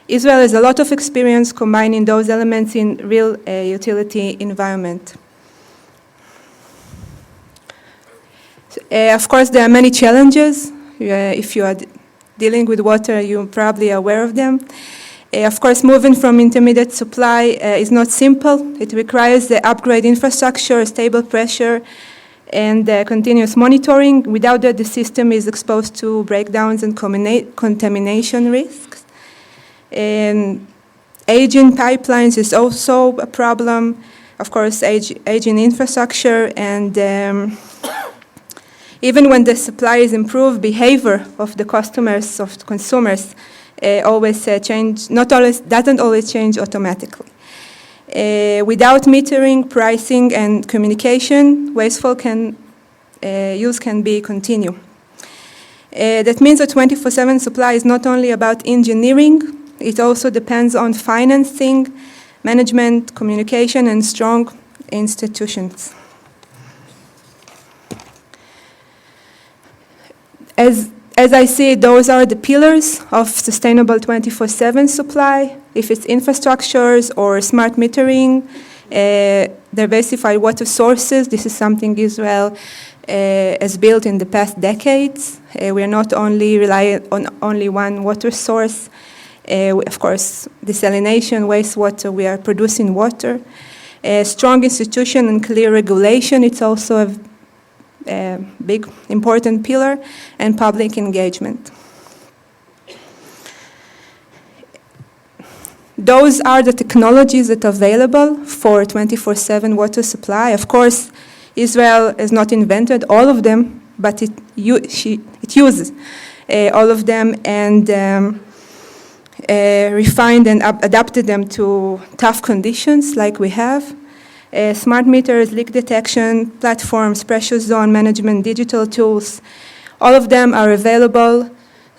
[SPEAKER 10] Israel has a lot of experience combining those elements in real utility environment. Of course, there are many challenges. If you are dealing with water, you're probably aware of them. Of course, moving from intermediate supply is not simple. It requires the upgrade infrastructure, stable pressure, and continuous monitoring. Without that, the system is exposed to breakdowns and contamination risks. And aging pipelines is also a problem. Of course, aging infrastructure, and even when the supply is improved, behavior of the customers, of the consumers, always change. Doesn't always change automatically. Without metering, pricing, and communication, wasteful use can be continued. That means that 24/7 supply is not only about engineering. It also depends on financing, management, communication, and strong institutions. As I see, those are the pillars of sustainable 24/7 supply. If it's infrastructures or smart metering, diversified water sources, this is something Israel has built in the past decades. We are not only reliant on only one water source. Of course, desalination, wastewater, we are producing water. Strong institution and clear regulation, it's also a big, important pillar, and public engagement. Those are the technologies that are available for 24/7 water supply. Of course, Israel has not invented all of them, but it uses all of them and refined and adapted them to tough conditions like we have. Smart meters, leak detection, platforms, pressure zone management, digital tools, all of them are available.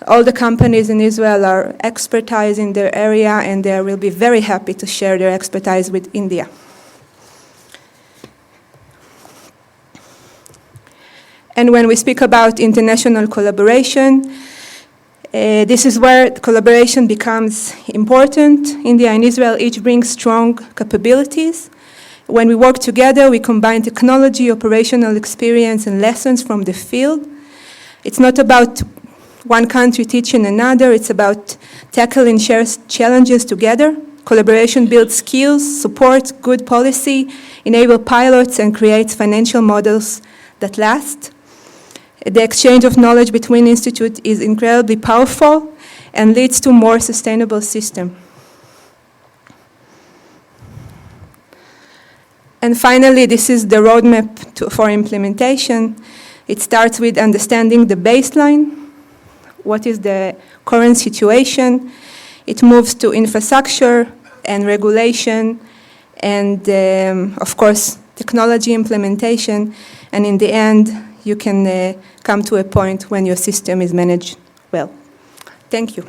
[SPEAKER 10] All the companies in Israel are expertise in their area, and they will be very happy to share their expertise with India. And when we speak about international collaboration, this is where collaboration becomes important. India and Israel each bring strong capabilities. When we work together, we combine technology, operational experience, and lessons from the field. It's not about one country teaching another. It's about tackling shared challenges together. Collaboration builds skills, supports good policy, enable pilots, and creates financial models that last. The exchange of knowledge between institutes is incredibly powerful and leads to more sustainable system. And finally, this is the roadmap for implementation. It starts with understanding the baseline, what is the current situation. It moves to infrastructure and regulation and, of course, technology implementation. And in the end, you can come to a point when your system is managed well. Thank you.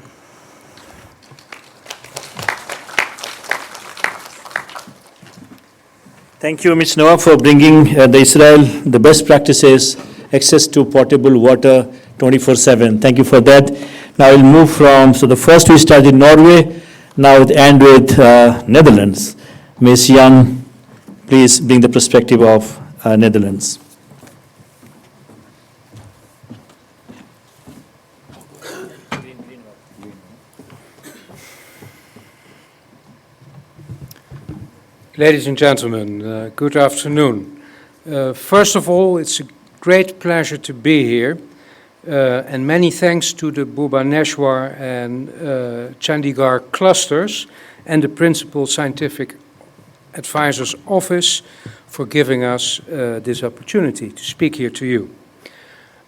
[SPEAKER 4] Thank you, Ms. Noah, for bringing the best practices, access to potable water 24/7. Thank you for that. Now we'll move from, so the first we started Norway, now we'll end with Netherlands. Ms. Young, please bring the perspective of Netherlands.
[SPEAKER 11] Ladies and gentlemen, good afternoon. First of all, it's a great pleasure to be here, and many thanks to the Bhubaneswar and Chandigarh clusters and the Principal Scientific Advisor's Office for giving us this opportunity to speak here to you.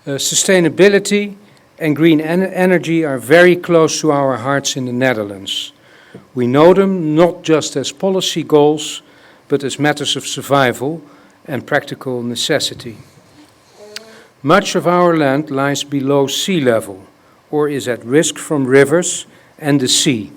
[SPEAKER 11] Sustainability and green energy are very close to our hearts in the Netherlands. We know them not just as policy goals, but as matters of survival and practical necessity. Much of our land lies below sea level or is at risk from rivers and the sea.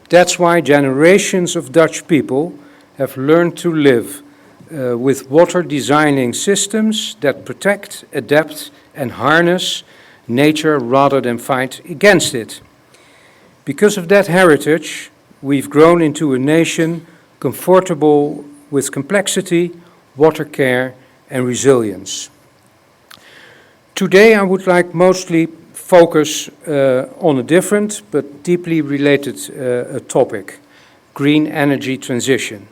[SPEAKER 11] That's why generations of Dutch people have learned to live with water designing systems that protect, adapt, and harness nature rather than fight against it. Because of that heritage, we've grown into a nation comfortable with complexity, water care, and resilience. Today, I would like mostly focus on a different but deeply related topic, green energy transition.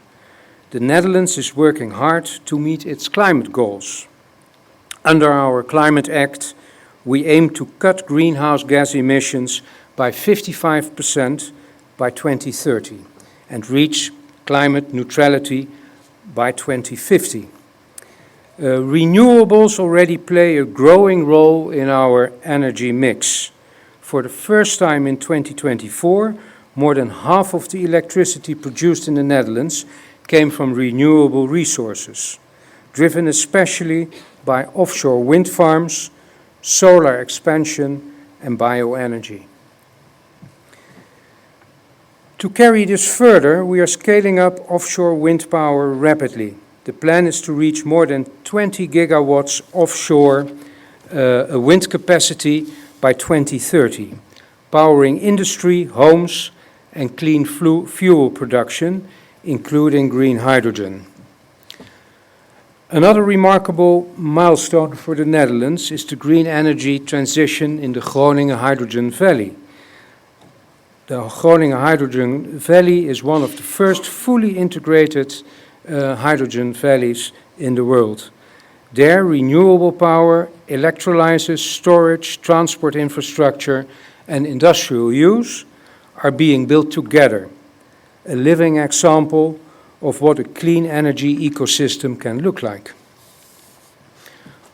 [SPEAKER 11] The Netherlands is working hard to meet its climate goals. Under our Climate Act, we aim to cut greenhouse gas emissions by 55% by 2030 and reach climate neutrality by 2050. Renewables already play a growing role in our energy mix. For the first time in 2024, more than half of the electricity produced in the Netherlands came from renewable resources, driven especially by offshore wind farms, solar expansion, and bioenergy. To carry this further, we are scaling up offshore wind power rapidly. The plan is to reach more than 20 gigawatts offshore wind capacity by 2030, powering industry, homes, and clean fuel production, including green hydrogen. Another remarkable milestone for the Netherlands is the green energy transition in the Groningen Hydrogen Valley. The Groningen Hydrogen Valley is one of the first fully integrated hydrogen valleys in the world. There, renewable power, electrolysis, storage, transport infrastructure, and industrial use are being built together, a living example of what a clean energy ecosystem can look like.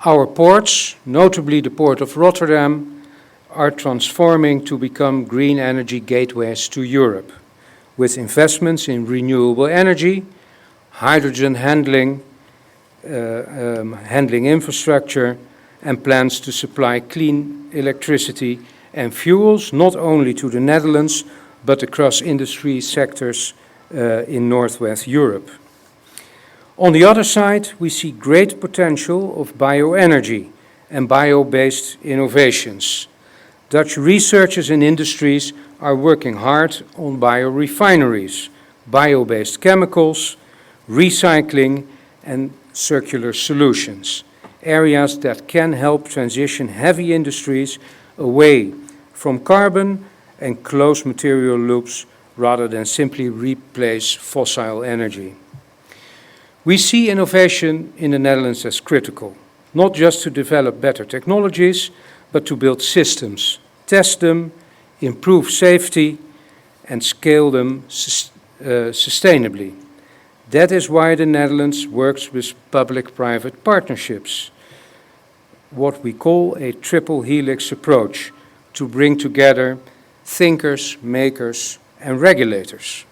[SPEAKER 11] Our ports, notably the Port of Rotterdam, are transforming to become green energy gateways to Europe, with investments in renewable energy, hydrogen handling infrastructure, and plans to supply clean electricity and fuels not only to the Netherlands, but across industry sectors in Northwest Europe. On the other side, we see great potential of bioenergy and bio-based innovations. Dutch researchers and industries are working hard on biorefineries, bio-based chemicals, recycling, and circular solutions, areas that can help transition heavy industries away from carbon and close material loops rather than simply replace fossil energy. We see innovation in the Netherlands as critical, not just to develop better technologies, but to build systems, test them, improve safety, and scale them sustainably. That is why the Netherlands works with public-private partnerships, what we call a triple helix approach, to bring together thinkers, makers, and regulators.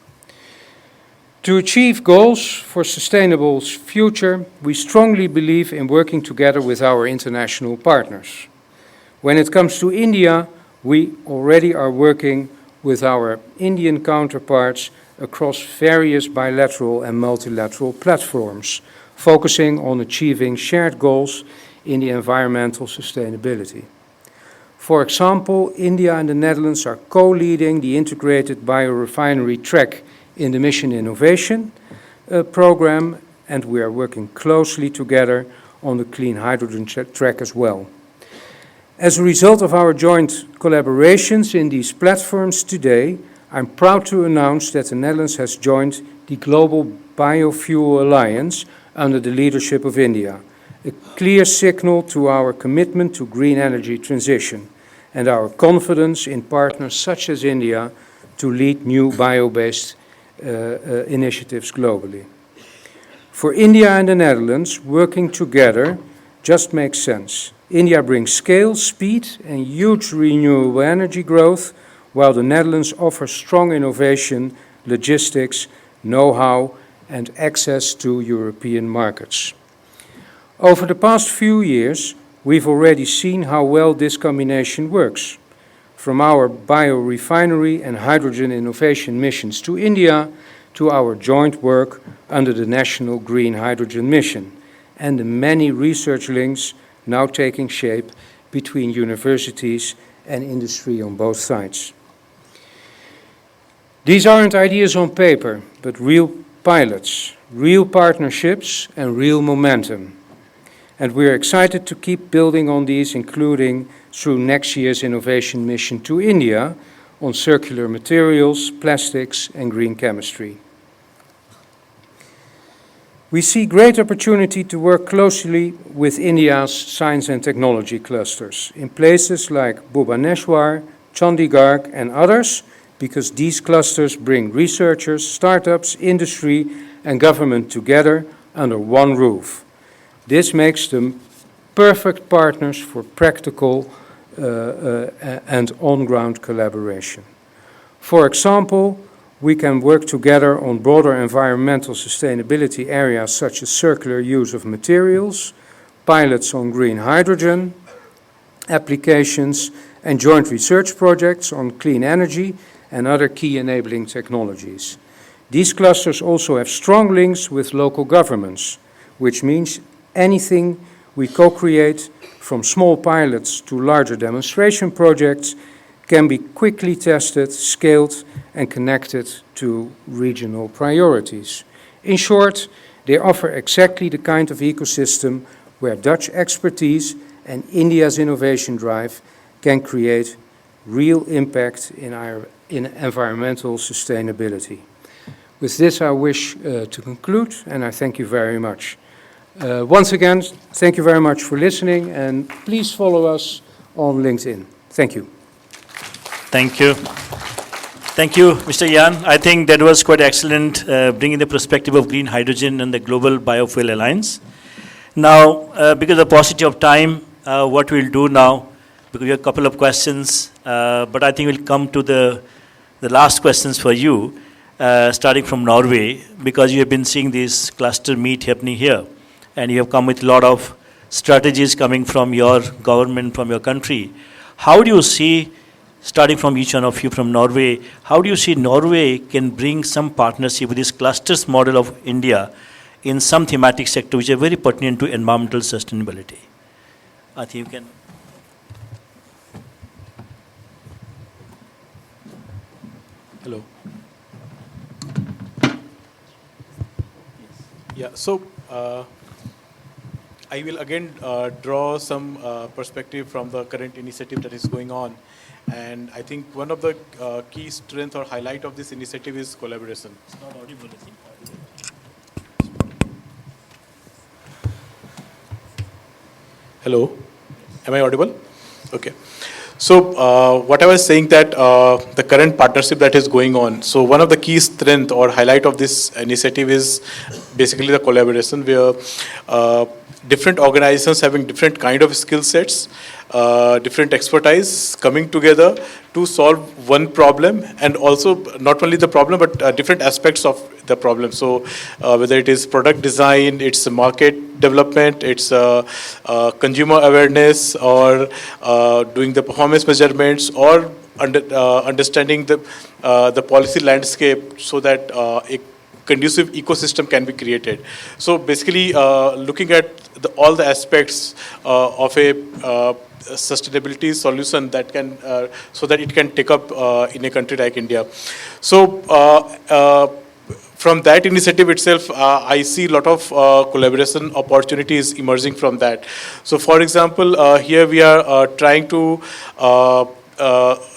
[SPEAKER 11] To achieve goals for sustainable future, we strongly believe in working together with our international partners. When it comes to India, we already are working with our Indian counterparts across various bilateral and multilateral platforms, focusing on achieving shared goals in the environmental sustainability. For example, India and the Netherlands are co-leading the integrated biorefinery track in the Mission Innovation program, and we are working closely together on the clean hydrogen track as well. As a result of our joint collaborations in these platforms today, I'm proud to announce that the Netherlands has joined the Global Biofuel Alliance under the leadership of India, a clear signal to our commitment to green energy transition and our confidence in partners such as India to lead new bio-based initiatives globally. For India and the Netherlands, working together just makes sense. India brings scale, speed, and huge renewable energy growth, while the Netherlands offers strong innovation, logistics, know-how, and access to European markets. Over the past few years, we've already seen how well this combination works. From our biorefinery and hydrogen innovation missions to India, to our joint work under the National Green Hydrogen Mission, and the many research links now taking shape between universities and industry on both sides. These aren't ideas on paper, but real pilots, real partnerships, and real momentum. And we're excited to keep building on these, including through next year's innovation mission to India on circular materials, plastics, and green chemistry. We see great opportunity to work closely with India's science and technology clusters in places like Bhubaneswar, Chandigarh, and others, because these clusters bring researchers, startups, industry, and government together under one roof. This makes them perfect partners for practical and on-ground collaboration. For example, we can work together on broader environmental sustainability areas such as circular use of materials, pilots on green hydrogen, applications, and joint research projects on clean energy and other key enabling technologies. These clusters also have strong links with local governments, which means anything we co-create, from small pilots to larger demonstration projects, can be quickly tested, scaled, and connected to regional priorities. In short, they offer exactly the kind of ecosystem where Dutch expertise and India's innovation drive can create real impact in environmental sustainability. With this, I wish to conclude, and I thank you very much. Once again, thank you very much for listening, and please follow us on LinkedIn. Thank you.
[SPEAKER 4] Thank you. Thank you, Mr. Jan. I think that was quite excellent, bringing the perspective of green hydrogen and the Global Biofuel Alliance. Now, because of paucity of time, what we'll do now, because we have a couple of questions, but I think we'll come to the last questions for you, starting from Norway, because you have been seeing this cluster meet happening here, and you have come with a lot of strategies coming from your government, from your country. How do you see, starting from each one of you from Norway, how do you see Norway can bring some partnership with this clusters model of India in some thematic sector which are very pertinent to environmental sustainability? I think you can.
[SPEAKER 5] Hello. Yeah, so I will again draw some perspective from the current initiative that is going on. And I think one of the key strength or highlight of this initiative is collaboration. It's not audible, I think. Hello, am I audible? Okay. So what I was saying that the current partnership that is going on, so one of the key strength or highlight of this initiative is basically the collaboration where different organizations having different kind of skill sets, different expertise coming together to solve one problem, and also not only the problem but different aspects of the problem. So whether it is product design, it's market development, it's consumer awareness, or doing the performance measurements, or understanding the policy landscape so that a conducive ecosystem can be created. So basically looking at all the aspects of a sustainability solution that can so that it can take up in a country like India. So from that initiative itself, I see a lot of collaboration opportunities emerging from that. So for example, here we are trying to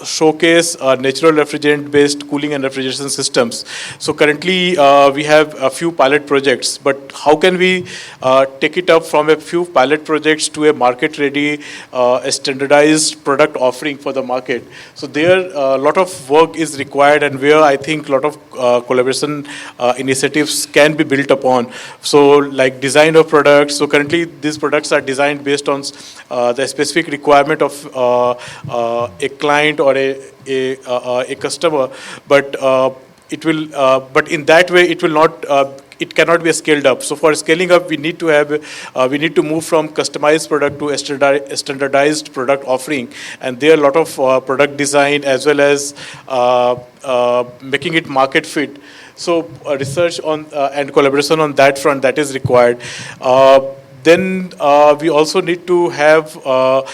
[SPEAKER 5] showcase natural refrigerant-based cooling and refrigeration systems. So currently, we have a few pilot projects, but how can we take it up from a few pilot projects to a market-ready, standardized product offering for the market? So there, a lot of work is required, and where I think a lot of collaboration initiatives can be built upon. So like design of products. So currently, these products are designed based on the specific requirement of a client or a customer, but it will but in that way it will not it cannot be scaled up. So for scaling up, we need to have we need to move from customized product to a standardized product offering, and there are a lot of product design as well as making it market fit. So research on and collaboration on that front, that is required. Then we also need to have a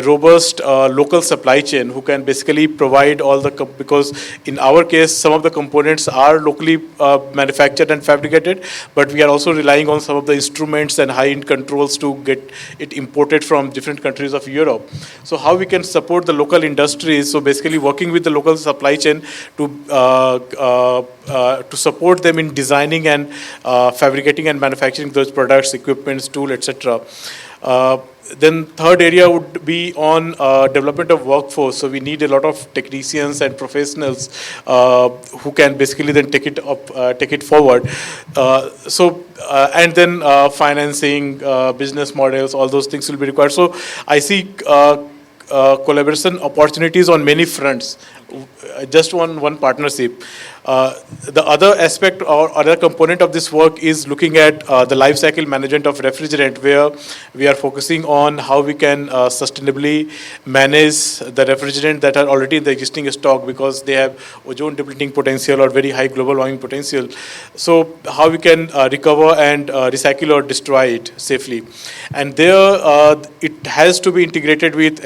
[SPEAKER 5] robust local supply chain who can basically provide all the, because in our case, some of the components are locally manufactured and fabricated, but we are also relying on some of the instruments and high-end controls to get it imported from different countries of Europe. So how we can support the local industries, so basically working with the local supply chain to support them in designing and fabricating and manufacturing those products, equipments, tools, etc. Then third area would be on development of workforce. So we need a lot of technicians and professionals who can basically then take it forward. And then financing, business models, all those things will be required. So I see collaboration opportunities on many fronts. Just one partnership. The other aspect or other component of this work is looking at the life cycle management of refrigerant, where we are focusing on how we can sustainably manage the refrigerant that are already in the existing stock, because they have ozone depleting potential or very high global warming potential. So how we can recover and recycle or destroy it safely. And there it has to be integrated with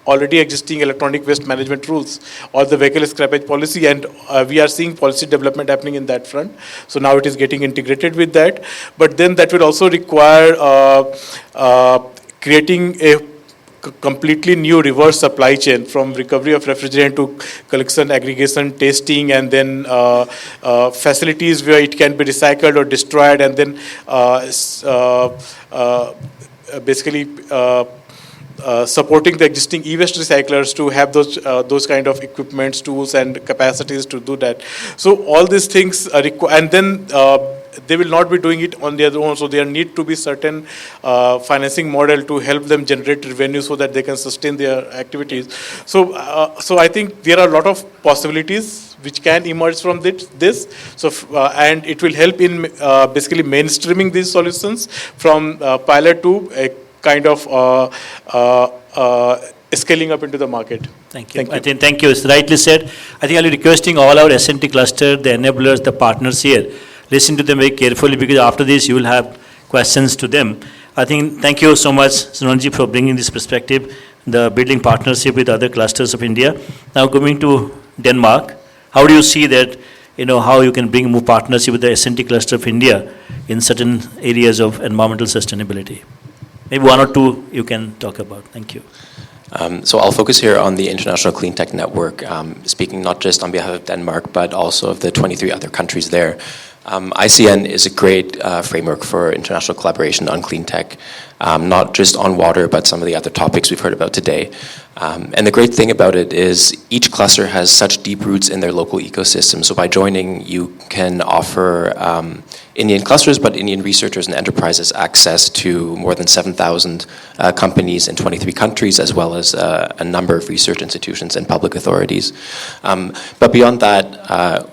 [SPEAKER 5] already existing electronic waste management rules or the vehicle scrappage policy, and we are seeing policy development happening in that front. So now it is getting integrated with that. But then that will also require creating a completely new reverse supply chain, from recovery of refrigerant to collection, aggregation, testing, and then facilities where it can be recycled or destroyed, and then basically supporting the existing e-waste recyclers to have those kind of equipments, tools, and capacities to do that. So all these things are and then they will not be doing it on their own. So there need to be certain financing model to help them generate revenue so that they can sustain their activities. So I think there are a lot of possibilities which can emerge from this. So and it will help in basically mainstreaming these solutions from pilot to a kind of scaling up into the market.
[SPEAKER 4] Thank you. Thank you. It's rightly said. I think I'll be requesting all our S&T cluster, the enablers, the partners here, listen to them very carefully, because after this you will have questions to them. I think, thank you so much, Sunanji, for bringing this perspective, the building partnership with other clusters of India. Now going to Denmark, how do you see that, how you can bring more partnership with the S&T cluster of India in certain areas of environmental sustainability? maybe one or two you can talk about. Thank you.
[SPEAKER 6] So I'll focus here on the International Clean Tech Network, speaking not just on behalf of Denmark, but also of the 23 other countries there. ICN is a great framework for international collaboration on clean tech, not just on water, but some of the other topics we've heard about today. And the great thing about it is each cluster has such deep roots in their local ecosystem. So by joining, you can offer Indian clusters, but Indian researchers and enterprises access to more than 7,000 companies in 23 countries, as well as a number of research institutions and public authorities. But beyond that,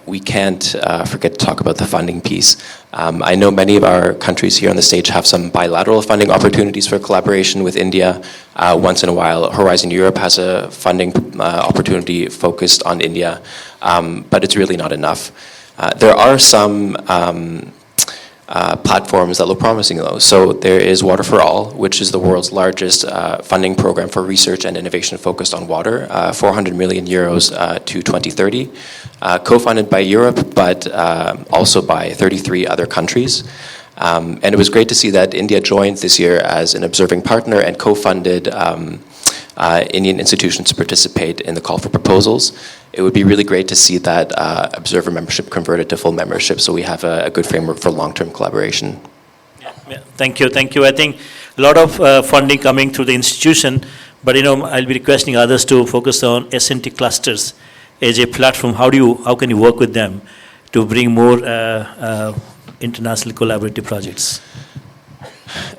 [SPEAKER 6] we can't forget to talk about the funding piece. I know many of our countries here on the stage have some bilateral funding opportunities for collaboration with India. Once in a while, Horizon Europe has a funding opportunity focused on India, but it's really not enough. There are some platforms that look promising though. So there is Water for All, which is the world's largest funding program for research and innovation focused on water, 400 million euros to 2030, co-funded by Europe, but also by 33 other countries. And it was great to see that India joined this year as an observing partner and co-funded Indian institutions to participate in the call for proposals. It would be really great to see that observer membership converted to full membership, so we have a good framework for long-term collaboration.
[SPEAKER 4] Yeah, thank you. I think a lot of funding coming through the institution, but I'll be requesting others to focus on S&T clusters as a platform. How can you work with them to bring more international collaborative projects?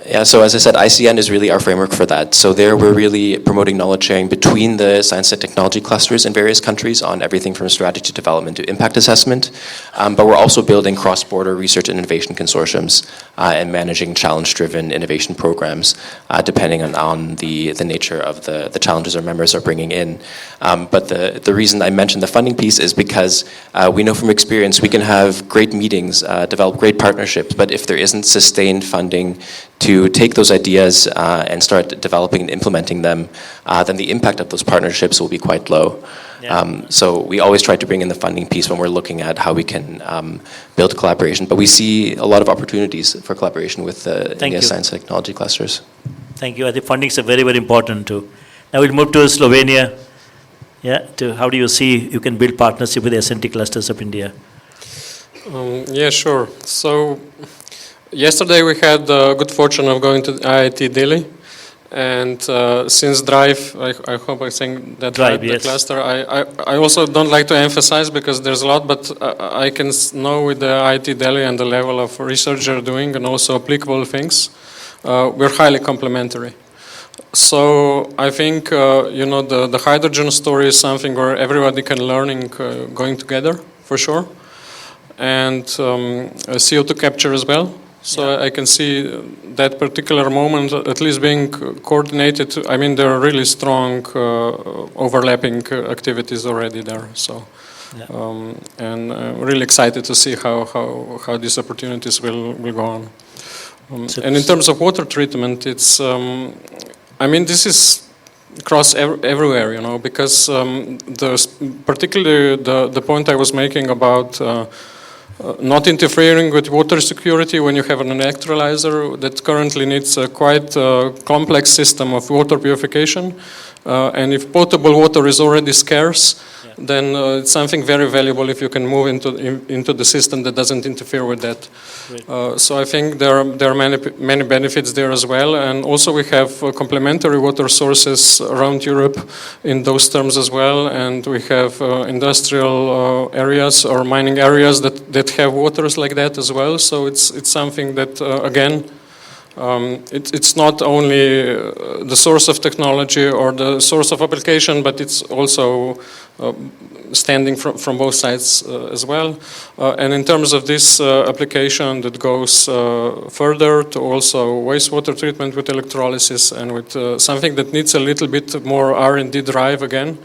[SPEAKER 6] Yeah, so as I said, ICN is really our framework for that. So there we're really promoting knowledge sharing between the science and technology clusters in various countries on everything from strategy development to impact assessment. But we're also building cross-border research and innovation consortiums and managing challenge-driven innovation programs depending on the nature of the challenges our members are bringing in. But the reason I mentioned the funding piece is because we know from experience we can have great meetings, develop great partnerships, but if there isn't sustained funding to take those ideas and start developing and implementing them, then the impact of those partnerships will be quite low. Yeah. So we always try to bring in the funding piece when we're looking at how we can build collaboration. But we see a lot of opportunities for collaboration with the India Science and Technology clusters.
[SPEAKER 4] Thank you. I think funding is very, very important too. Now we'll move to Slovenia. Yeah, how do you see you can build partnership with the S&T clusters of India?
[SPEAKER 7] Yeah, sure. So yesterday we had the good fortune of going to IIT Delhi, and since DRIIV, I hope I think that DRIIV, yes. The cluster, I also don't like to emphasize because there's a lot, but I can know with the IIT Delhi and the level of research they're doing and also applicable things, we're highly complementary. So I think, the hydrogen story is something where everybody can learn in going together, for sure, and CO2 capture as well. So yeah. I can see that particular moment at least being coordinated. I mean, there are really strong overlapping activities already there. So, yeah. And really excited to see how these opportunities will go on. And in terms of water treatment, it's, this is across everywhere, because particularly the point I was making about not interfering with water security when you have an electrolyzer that currently needs a quite complex system of water purification. And if potable water is already scarce, then it's something very valuable if you can move into the system that doesn't interfere with that. So I think there are many benefits there as well, and also we have complementary water sources around Europe in those terms as well, and we have industrial areas or mining areas that have waters like that as well. So it's something that again. It's not only the source of technology or the source of application, but it's also standing from both sides as well. And in terms of this application that goes further to also wastewater treatment with electrolysis and with something that needs a little bit more R&D drive again.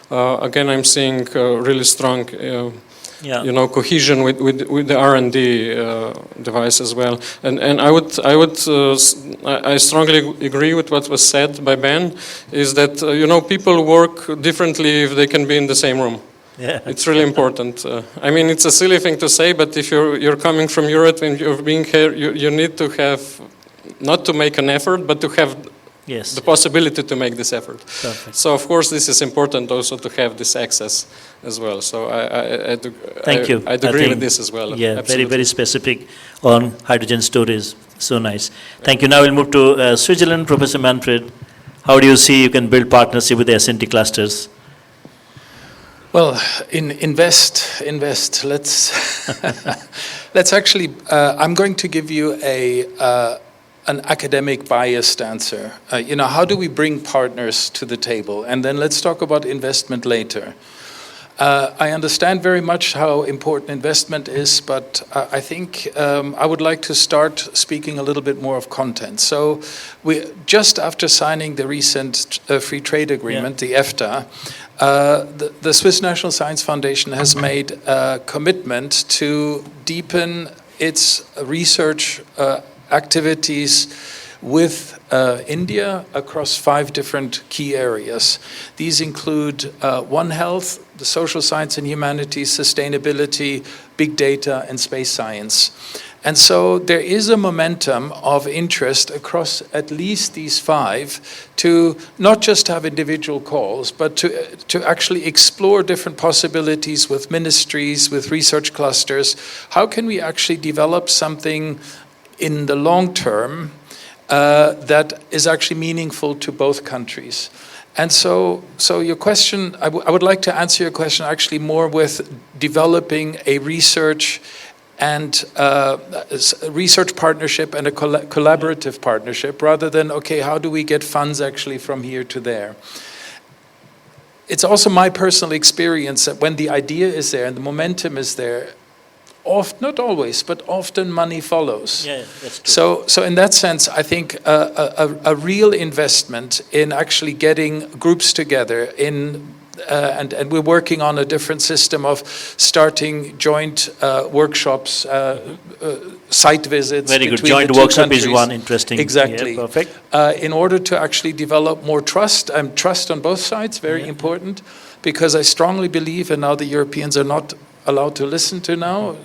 [SPEAKER 7] Again, I'm seeing really strong cohesion with the R&D device as well, and I strongly agree with what was said by Ben, is that people work differently if they can be in the same room. Yeah. It's really important. It's a silly thing to say, but if you're coming from Europe and you're being here, you need to have not to make an effort, but to have
[SPEAKER 4] Yes.
[SPEAKER 7] the possibility to make this effort.
[SPEAKER 4] Perfect.
[SPEAKER 7] So of course this is important also to have this access as well. So
[SPEAKER 4] Thank you.
[SPEAKER 7] I agree with this as well.
[SPEAKER 4] Yeah,
[SPEAKER 7] Absolutely.
[SPEAKER 4] very specific on hydrogen storage. So nice. Thank you. Now we'll move to Switzerland. Professor Manfred, how do you see you can build partnership with the S&T clusters?
[SPEAKER 8] Well, invest. Let's let's actually. I'm going to give you an academic biased answer. How do we bring partners to the table? And then let's talk about investment later. I understand very much how important investment is, but I think I would like to start speaking a little bit more of content. So just after signing the recent free trade agreement, the EFTA, the Swiss National Science Foundation has made a commitment to deepen its research activities with India across 5 different key areas. These include One Health, the social science and humanities, sustainability, big data, and space science. And so there is a momentum of interest across at least these 5 to not just have individual calls, but to actually explore different possibilities with ministries, with research clusters. How can we actually develop something in the long term that is actually meaningful to both countries? And so your question, I would like to answer your question actually more with developing a research and research partnership and a collaborative partnership, rather than, okay, how do we get funds actually from here to there? It's also my personal experience that when the idea is there and the momentum is there, not always, but often money follows.
[SPEAKER 4] Yeah, that's true.
[SPEAKER 8] So in that sense, I think a real investment in actually getting groups together and we're working on a different system of starting joint workshops, site visits.
[SPEAKER 4] Very good.
[SPEAKER 8] between
[SPEAKER 4] Joint
[SPEAKER 8] the two
[SPEAKER 4] workshop is
[SPEAKER 8] countries.
[SPEAKER 4] one interesting.
[SPEAKER 8] Exactly.
[SPEAKER 4] Yeah, perfect.
[SPEAKER 8] In order to actually develop more trust, trust on both sides, very important, because I strongly believe, and now the Europeans are not allowed to listen to now,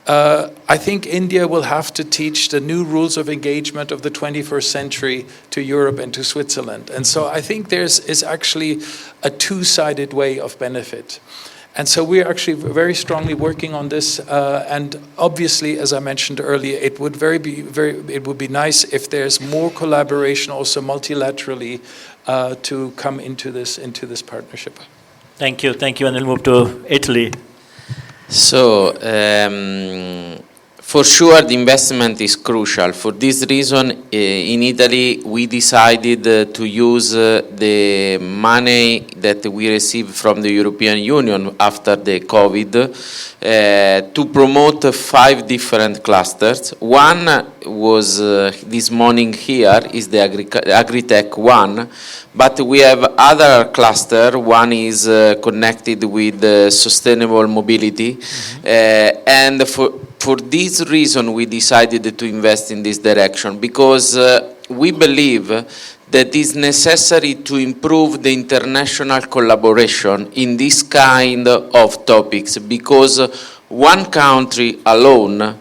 [SPEAKER 8] I think India will have to teach the new rules of engagement of the 21st century to Europe and to Switzerland. And so I think is actually a two-sided way of benefit. And so we're actually very strongly working on this. And obviously, as I mentioned earlier, it would be nice if there's more collaboration also multilaterally to come into this partnership.
[SPEAKER 4] Thank you. And we'll move to Italy.
[SPEAKER 9] So, for sure, the investment is crucial. For this reason, in Italy, we decided to use the money that we received from the European Union after the COVID to promote 5 different clusters. One was this morning here, is the Agritech one, but we have other cluster. One is connected with sustainable mobility, and for this reason we decided to invest in this direction, because we believe that it's necessary to improve the international collaboration in this kind of topics, because one country alone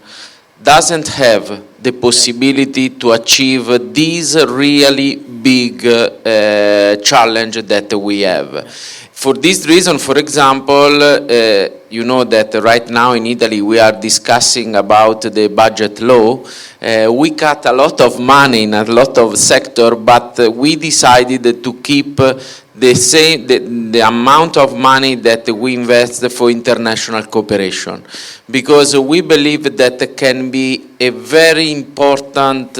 [SPEAKER 9] doesn't have the possibility to achieve this really big challenge that we have. For this reason, for example, you know that right now in Italy we are discussing about the budget law. We cut a lot of money in a lot of sectors, but we decided to keep the amount of money that we invest for international cooperation, because we believe that can be a very important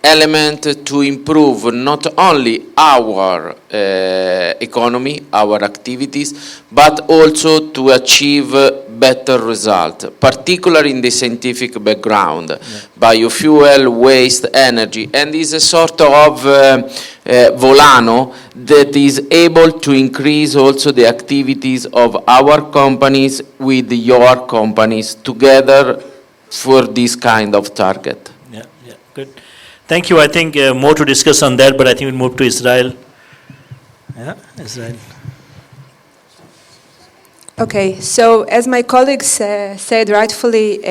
[SPEAKER 9] element to improve not only our economy, our activities, but also to achieve better result, particularly in the scientific background, biofuel, waste, energy, and is a sort of volano that is able to increase also the activities of our companies with your companies together for this kind of target.
[SPEAKER 4] Yeah, good. Thank you. I think more to discuss on that, but I think we'll move to Israel. Yeah, Israel.
[SPEAKER 10] Okay, so as my colleagues said rightfully,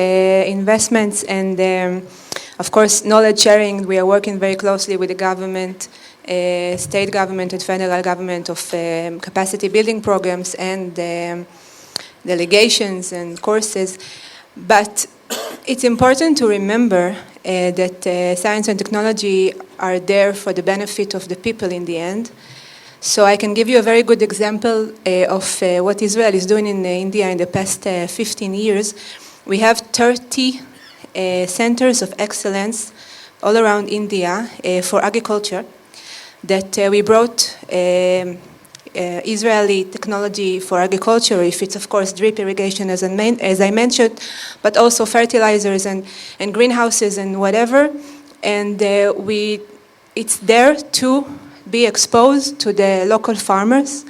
[SPEAKER 10] investments and Of course, knowledge sharing, we are working very closely with the government, state government and federal government of capacity building programs and delegations and courses. But it's important to remember that science and technology are there for the benefit of the people in the end. So I can give you a very good example of what Israel is doing in India in the past 15 years. We have 30 centers of excellence all around India for agriculture that we brought Israeli technology for agriculture, if it's of course drip irrigation as I mentioned, but also fertilizers and greenhouses and whatever. And it's there to be exposed to the local farmers.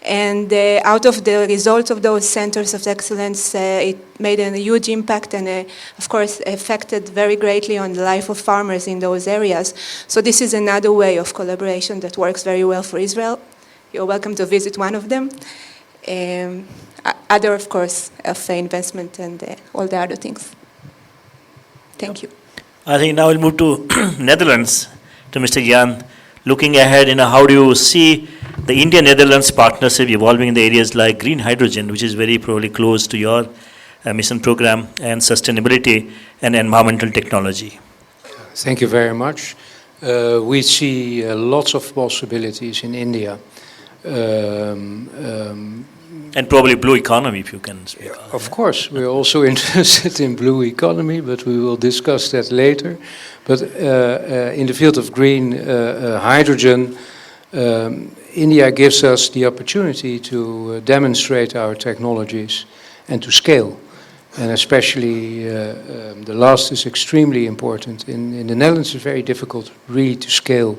[SPEAKER 10] And out of the results of those centers of excellence, it made a huge impact and, of course, affected very greatly on the life of farmers in those areas. So this is another way of collaboration that works very well for Israel. You're welcome to visit one of them. Other, of course, of investment and all the other things. Thank you.
[SPEAKER 4] I think now we'll move to Netherlands, to Mr. Jan. Looking ahead, how do you see the India-Netherlands partnership evolving in the areas like green hydrogen, which is very probably close to your mission program, and sustainability and environmental technology?
[SPEAKER 11] Thank you very much. We see lots of possibilities in India.
[SPEAKER 4] And probably blue economy, if you can speak.
[SPEAKER 11] Of course, we're also interested in blue economy, but we will discuss that later. But in the field of green hydrogen, India gives us the opportunity to demonstrate our technologies and to scale. And especially the last is extremely important. In the Netherlands, it's very difficult really to scale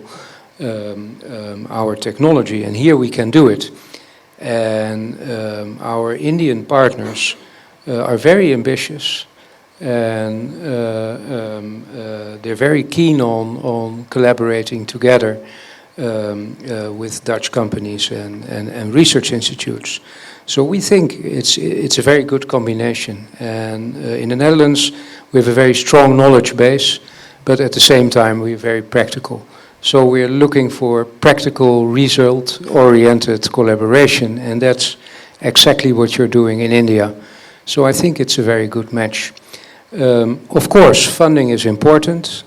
[SPEAKER 11] our technology, and here we can do it. And our Indian partners are very ambitious, and they're very keen on collaborating together with Dutch companies and research institutes. So we think it's a very good combination. And in the Netherlands, we have a very strong knowledge base, but at the same time, we're very practical. So we're looking for practical, result-oriented collaboration, and that's exactly what you're doing in India. So I think it's a very good match. Of course, funding is important.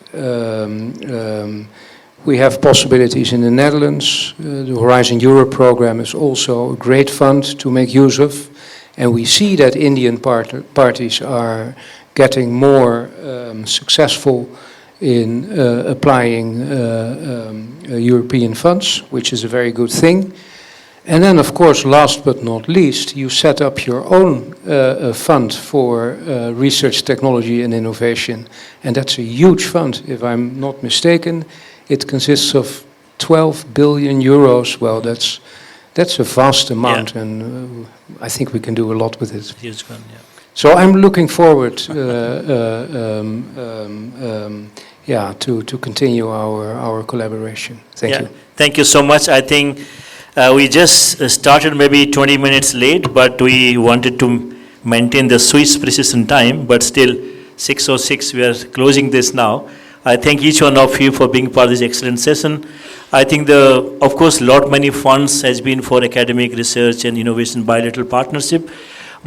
[SPEAKER 11] We have possibilities in the Netherlands. The Horizon Europe program is also a great fund to make use of. And we see that Indian parties are getting more successful in applying European funds, which is a very good thing. And then, of course, last but not least, you set up your own fund for research, technology and innovation. And that's a huge fund, if I'm not mistaken. It consists of 12 billion euros. Well, that's a vast amount, yeah. And I think we can do a lot with it.
[SPEAKER 4] Huge fund, yeah.
[SPEAKER 11] So I'm looking forward to continue our collaboration. Thank you.
[SPEAKER 4] Thank you so much. I think we just started maybe 20 minutes late, but we wanted to maintain the Swiss precision time, but still 6:06, we are closing this now. I thank each one of you for being part of this excellent session. I think of course, many funds has been for academic research and innovation bilateral partnership,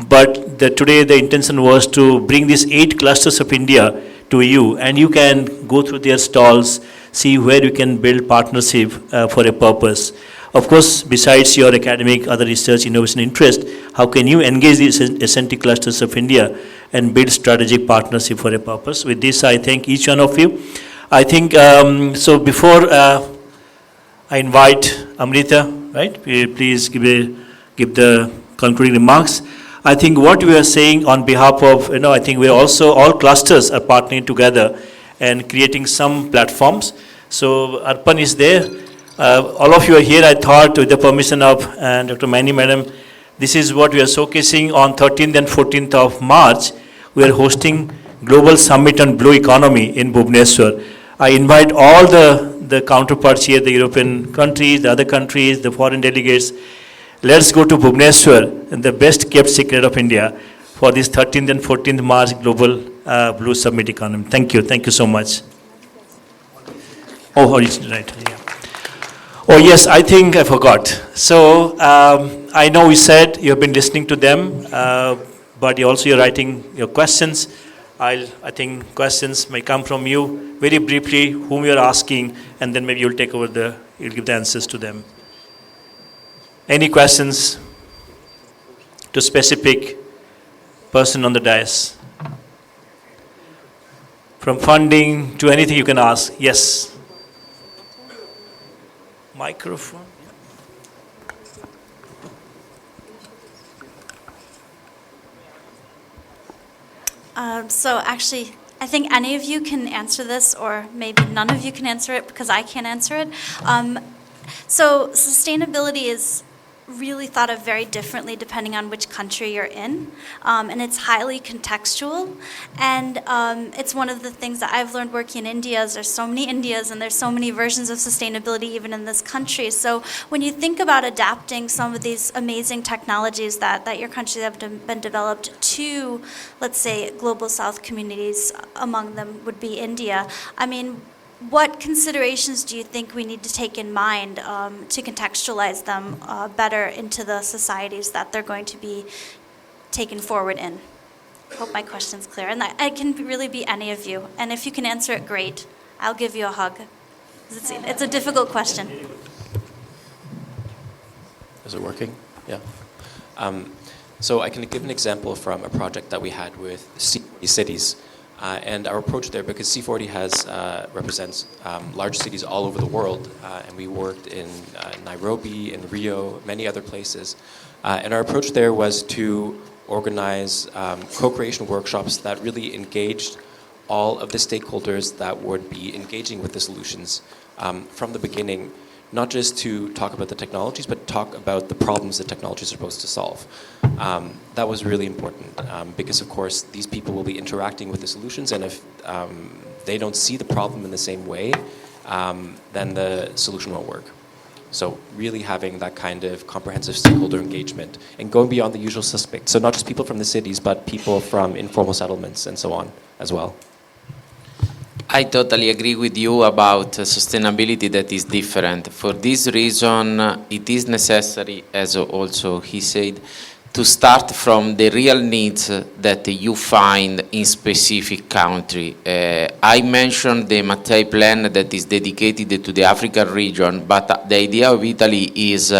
[SPEAKER 4] but today the intention was to bring these 8 clusters of India to you, and you can go through their stalls, see where you can build partnership for a purpose. Of course, besides your academic, other research, innovation interest, how can you engage these eccentric clusters of India and build strategic partnership for a purpose? With this, I thank each one of you. I think, so before I invite Amrita, right, please give the concluding remarks. I think what we are saying on behalf of, I think we're also, all clusters are partnering together and creating some platforms. So Arpan is there. All of you are here, I thought, with the permission of Dr. Mani Madam, this is what we are showcasing on 13th and 14th of March. We are hosting Global Summit on Blue Economy in Bhubaneswar. I invite all the counterparts here, the European countries, the other countries, the foreign delegates. Let's go to Bhubaneswar, and the best kept secret of India, for this 13th and 14th March Global blue submit economy. Thank you so much. Oh, it's right, yeah. Oh yes, I think I forgot. So I know you said you have been listening to them, but you're writing your questions. I think questions may come from you very briefly, whom you're asking, and then maybe you'll take over you'll give the answers to them. Any questions to specific person on the dais? From funding to anything you can ask. Yes. Microphone.
[SPEAKER 12] So actually, I think any of you can answer this, or maybe none of you can answer it because I can't answer it. So sustainability is really thought of very differently depending on which country you're in, and it's highly contextual. And it's one of the things that I've learned working in India is there's so many Indias and there's so many versions of sustainability even in this country. So when you think about adapting some of these amazing technologies that your countries have been developed to, let's say, global South communities, among them would be India, I mean, what considerations do you think we need to take in mind to contextualize them better into the societies that they're going to be taken forward in? Hope my question's clear. And that it can really be any of you. And if you can answer it, great. I'll give you a hug. It's a difficult question.
[SPEAKER 6] Is it working? Yeah. So I can give an example from a project that we had with cities. And our approach there, because C40 represents large cities all over the world, and we worked in Nairobi, in Rio, many other places. And our approach there was to organize co-creation workshops that really engaged all of the stakeholders that would be engaging with the solutions from the beginning, not just to talk about the technologies, but talk about the problems the technologies are supposed to solve. That was really important because, of course, these people will be interacting with the solutions, and if they don't see the problem in the same way, then the solution won't work. So really having that kind of comprehensive stakeholder engagement and going beyond the usual suspects. So not just people from the cities, but people from informal settlements and so on as well.
[SPEAKER 9] I totally agree with you about sustainability that is different. For this reason, it is necessary, as also he said, to start from the real needs that you find in specific country. I mentioned the Mattei plan that is dedicated to the African region, but the idea of Italy is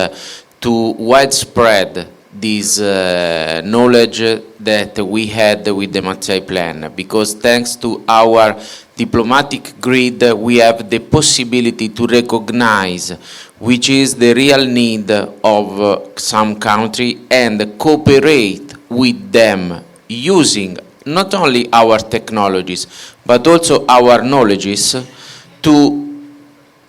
[SPEAKER 9] to widespread this knowledge that we had with the Mattei plan, because thanks to our diplomatic grid, we have the possibility to recognize which is the real need of some country and cooperate with them using not only our technologies, but also our knowledges to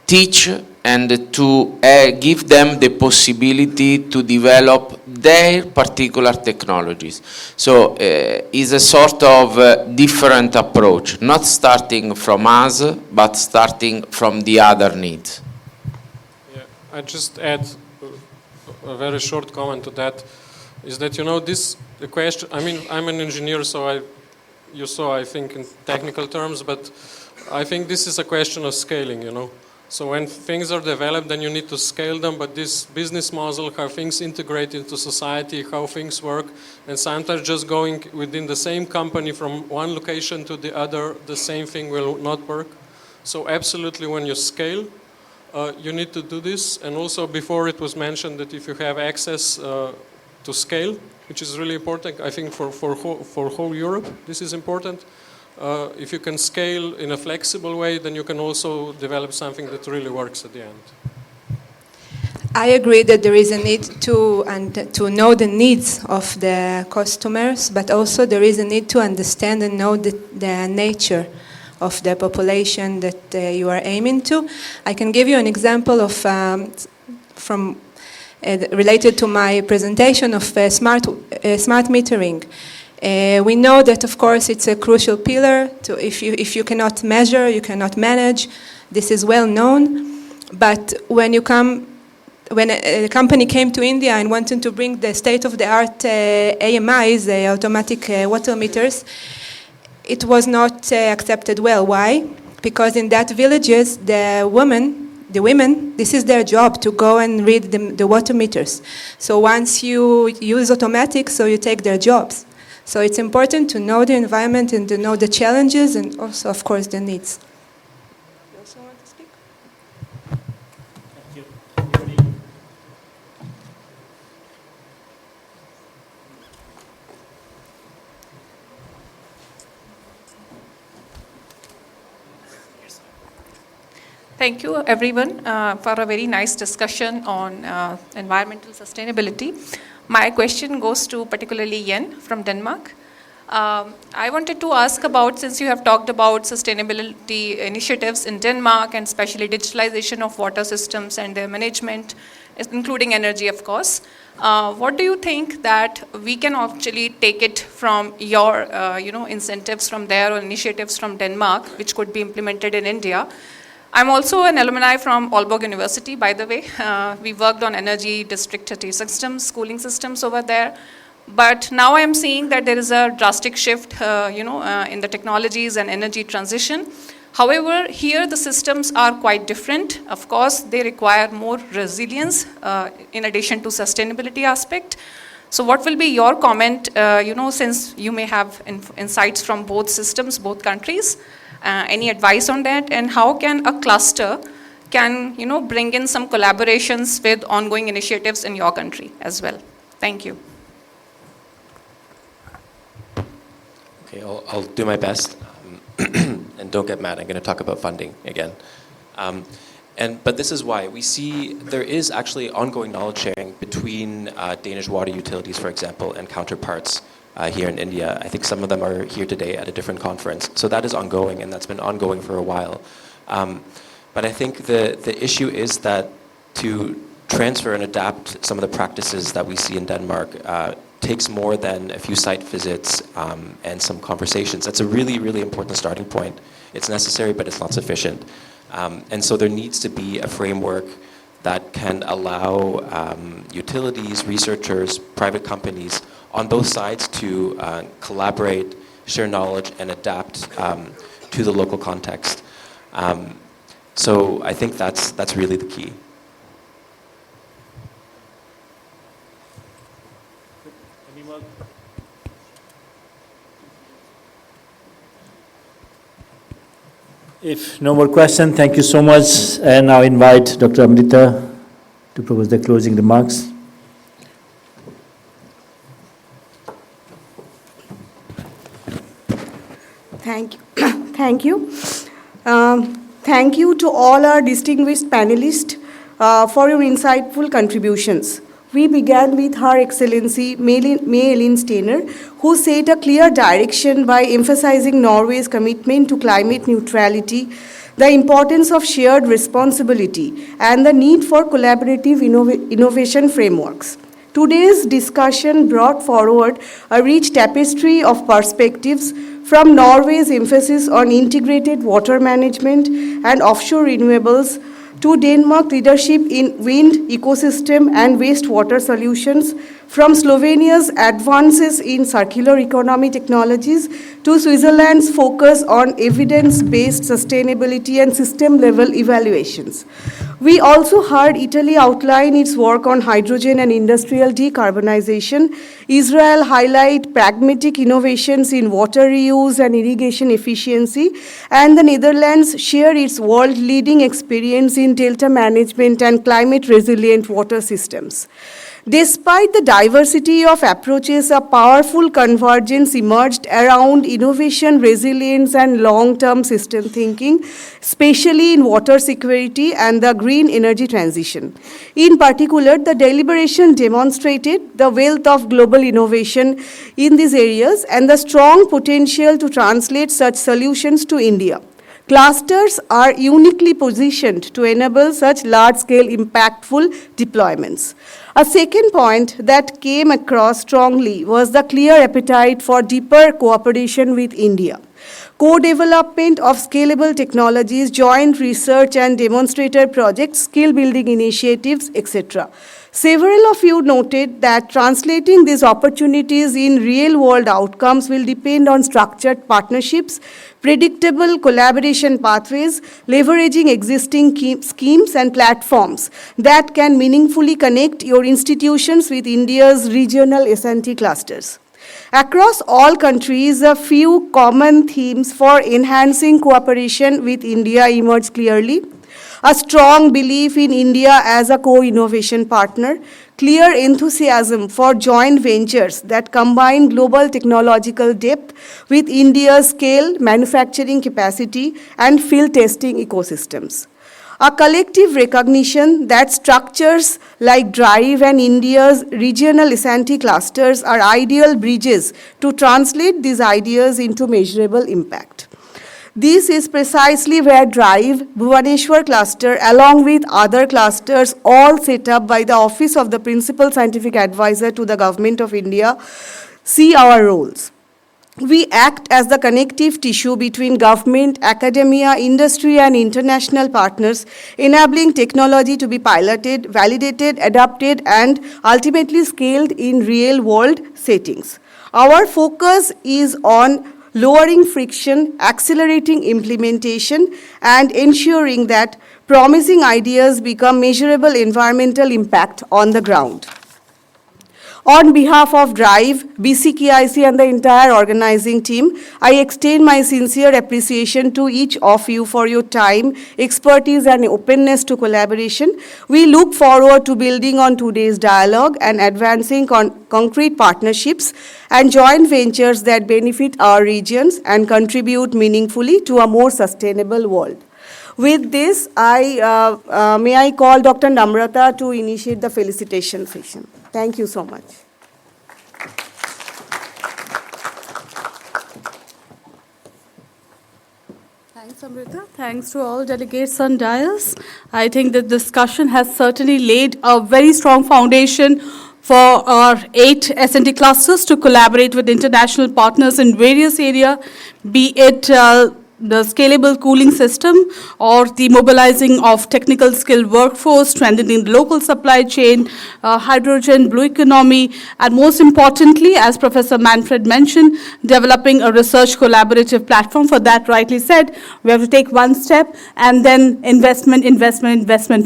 [SPEAKER 9] teach and to give them the possibility to develop their particular technologies. So it's a sort of different approach, not starting from us, but starting from the other needs.
[SPEAKER 7] Yeah, I just add a very short comment to that, is that, you know, the question, I mean, I'm an engineer, so you saw, I think, in technical terms, but I think this is a question of scaling, you know. So when things are developed, then you need to scale them, but this business model, how things integrate into society, how things work, and sometimes just going within the same company from one location to the other, the same thing will not work. So absolutely when you scale, you need to do this. And also before it was mentioned that if you have access to scale, which is really important, I think for whole Europe, this is important. If you can scale in a flexible way, then you can also develop something that really works at the end.
[SPEAKER 10] I agree that there is a need to know the needs of the customers, but also there is a need to understand and know the nature of the population that you are aiming to. I can give you an example of related to my presentation of smart metering. We know that, of course, it's a crucial pillar. If you cannot measure, you cannot manage. This is well known. But when a company came to India and wanted to bring the state-of-the-art AMIs, the automatic water meters, it was not accepted well. Why? Because in that villages, the women, this is their job to go and read the water meters. So once you use automatic, so you take their jobs. So it's important to know the environment and to know the challenges and also, of course, the needs. You also want to speak?
[SPEAKER 13] Thank you, everyone, for a very nice discussion on environmental sustainability. My question goes to particularly Yen from Denmark. I wanted to ask about, since you have talked about sustainability initiatives in Denmark and especially digitalization of water systems and their management, including energy, of course, what do you think that we can actually take it from your incentives from there or initiatives from Denmark, which could be implemented in India? I'm also an alumni from Aalborg University, by the way. We worked on energy district systems, schooling systems over there. But now I'm seeing that there is a drastic shift, in the technologies and energy transition. However, here the systems are quite different. Of course, they require more resilience in addition to sustainability aspect. So what will be your comment, since you may have insights from both systems, both countries? Any advice on that? And how can a cluster bring in some collaborations with ongoing initiatives in your country as well? Thank you.
[SPEAKER 6] Okay, I'll do my best. And don't get mad, I'm going to talk about funding again. But this is why we see there is actually ongoing knowledge sharing between Danish water utilities, for example, and counterparts here in India. I think some of them are here today at a different conference. So that is ongoing, and that's been ongoing for a while. But I think the issue is that to transfer and adapt some of the practices that we see in Denmark takes more than a few site visits and some conversations. That's a really, really important starting point. It's necessary, but it's not sufficient. And so there needs to be a framework that can allow utilities, researchers, private companies on both sides to collaborate, share knowledge, and adapt to the local context. So I think that's really the key.
[SPEAKER 4] If no more questions, thank you so much. And now invite Dr. Amrita to propose the closing remarks.
[SPEAKER 14] Thank you. Thank you. Thank you to all our distinguished panelists for your insightful contributions. We began with Her Excellency May-Elin Steiner, who set a clear direction by emphasizing Norway's commitment to climate neutrality, the importance of shared responsibility, and the need for collaborative innovation frameworks. Today's discussion brought forward a rich tapestry of perspectives, from Norway's emphasis on integrated water management and offshore renewables to Denmark's leadership in wind ecosystem and wastewater solutions, from Slovenia's advances in circular economy technologies to Switzerland's focus on evidence-based sustainability and system-level evaluations. We also heard Italy outline its work on hydrogen and industrial decarbonization, Israel highlight pragmatic innovations in water reuse and irrigation efficiency, and the Netherlands share its world-leading experience in delta management and climate-resilient water systems. Despite the diversity of approaches, a powerful convergence emerged around innovation, resilience, and long-term system thinking, especially in water security and the green energy transition. In particular, the deliberation demonstrated the wealth of global innovation in these areas and the strong potential to translate such solutions to India. Clusters are uniquely positioned to enable such large-scale, impactful deployments. A second point that came across strongly was the clear appetite for deeper cooperation with India. Co-development of scalable technologies, joint research and demonstrator projects, skill-building initiatives, etc. Several of you noted that translating these opportunities in real-world outcomes will depend on structured partnerships, predictable collaboration pathways, leveraging existing schemes and platforms that can meaningfully connect your institutions with India's regional S&T clusters. Across all countries, a few common themes for enhancing cooperation with India emerge clearly. A strong belief in India as a co-innovation partner, clear enthusiasm for joint ventures that combine global technological depth with India's scale, manufacturing capacity, and field testing ecosystems. A collective recognition that structures like DRIIV and India's regional S&T clusters are ideal bridges to translate these ideas into measurable impact. This is precisely where DRIIV, Bhubaneswar cluster, along with other clusters, all set up by the Office of the Principal Scientific Advisor to the Government of India, see our roles. We act as the connective tissue between government, academia, industry, and international partners, enabling technology to be piloted, validated, adopted, and ultimately scaled in real-world settings. Our focus is on lowering friction, accelerating implementation, and ensuring that promising ideas become measurable environmental impact on the ground. On behalf of DRIIV, BCKIC, and the entire organizing team, I extend my sincere appreciation to each of you for your time, expertise, and openness to collaboration. We look forward to building on today's dialogue and advancing concrete partnerships and joint ventures that benefit our regions and contribute meaningfully to a more sustainable world. With this, may I call Dr. Namrata to initiate the felicitation session. Thank you so much.
[SPEAKER 1] Thanks, Amrita. Thanks to all delegates on dais. I think the discussion has certainly laid a very strong foundation for our 8 S&T clusters to collaborate with international partners in various areas, be it the scalable cooling system or the mobilizing of technical skilled workforce, strengthening the local supply chain, hydrogen, blue economy, and most importantly, as Professor Manfred mentioned, developing a research collaborative platform. For that, rightly said, we have to take one step and then investment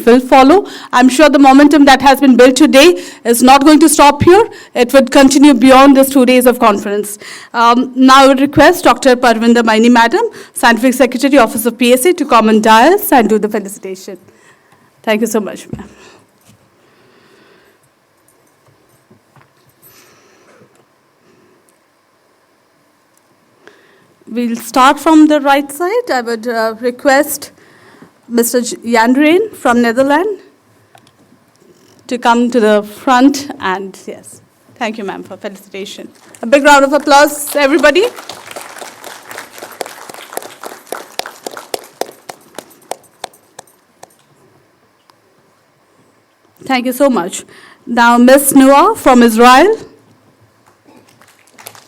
[SPEAKER 1] will follow. I'm sure the momentum that has been built today is not going to stop here. It would continue beyond these 2 days of conference. Now I would request Dr. Parvinder Maini Madam, Scientific Secretary, Office of PSA, to come on dais and do the felicitation. Thank you so much, ma'am. We'll start from the right side. I would request Mr. Jan Rijn from Netherlands to come to the front, and yes, thank you, ma'am, for felicitation. A big round of applause, everybody. Thank you so much. Now, Ms. Noah from Israel.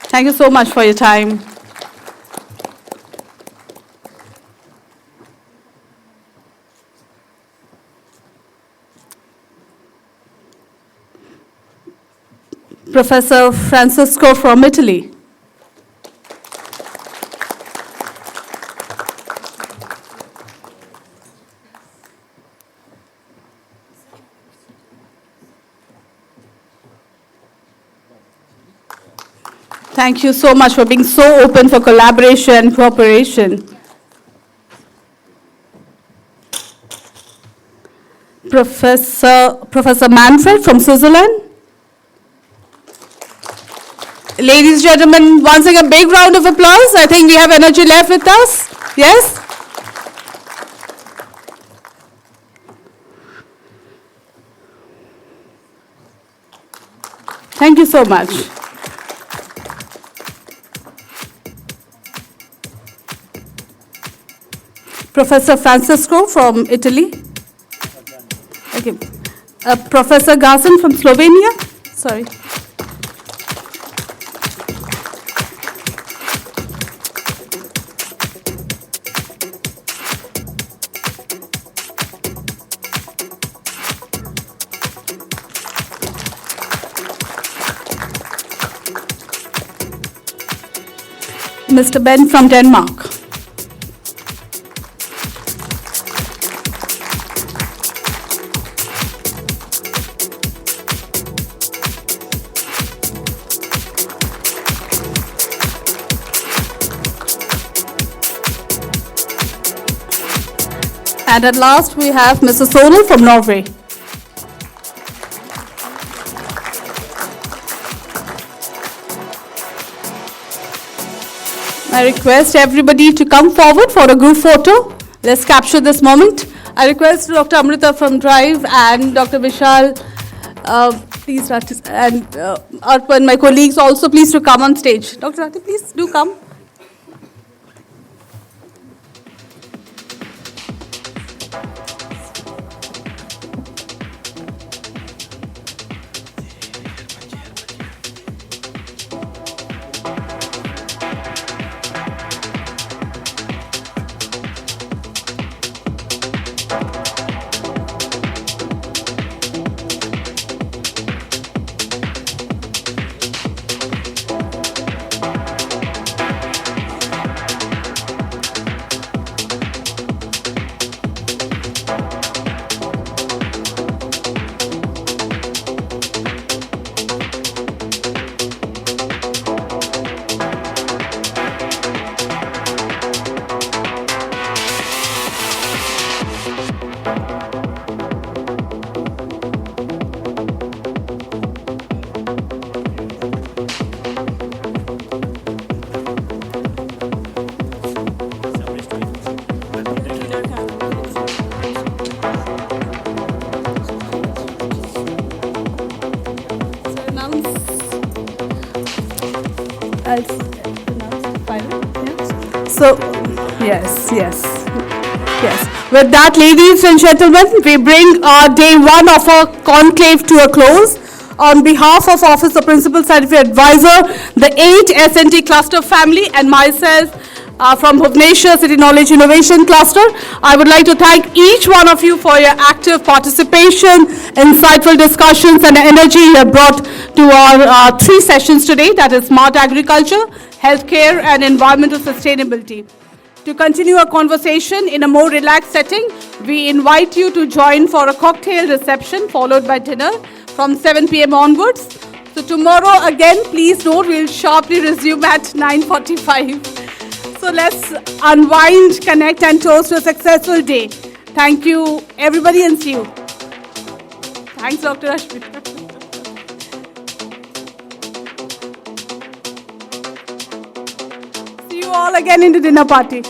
[SPEAKER 1] Thank you so much for your time. Professor Francisco from Italy. Thank you so much for being so open for collaboration and cooperation. Professor Manfred from Switzerland. Ladies and gentlemen, once again, a big round of applause. I think we have energy left with us. Yes? Thank you so much. Professor Francisco from Italy. Okay. Professor Gasan from Slovenia. Sorry. Mr. Ben from Denmark. And at last, we have Mr. Sonal from Norway. I request everybody to come forward for a group photo. Let's capture this moment. I request Dr. Amrita from DRIIV and Dr. Vishal, please, and Arpan, my colleagues also, please to come on stage. Dr. Rati, please do come. So, yes. With that, ladies and gentlemen, we bring day one of our conclave to a close. On behalf of Office of Principal Scientific Advisor, the 8 S&T cluster family, and myself from Bhubaneswar City Knowledge Innovation Cluster, I would like to thank each one of you for your active participation, insightful discussions, and energy you have brought to our 3 sessions today, that is smart agriculture, healthcare, and environmental sustainability. To continue our conversation in a more relaxed setting, we invite you to join for a cocktail reception followed by dinner from 7 p.m. onwards. So tomorrow again, please note, we'll sharply resume at 9:45. So let's unwind, connect, and toast to a successful day. Thank you, everybody, and see you. Thanks, Dr. Ashmita. See you all again in the dinner party.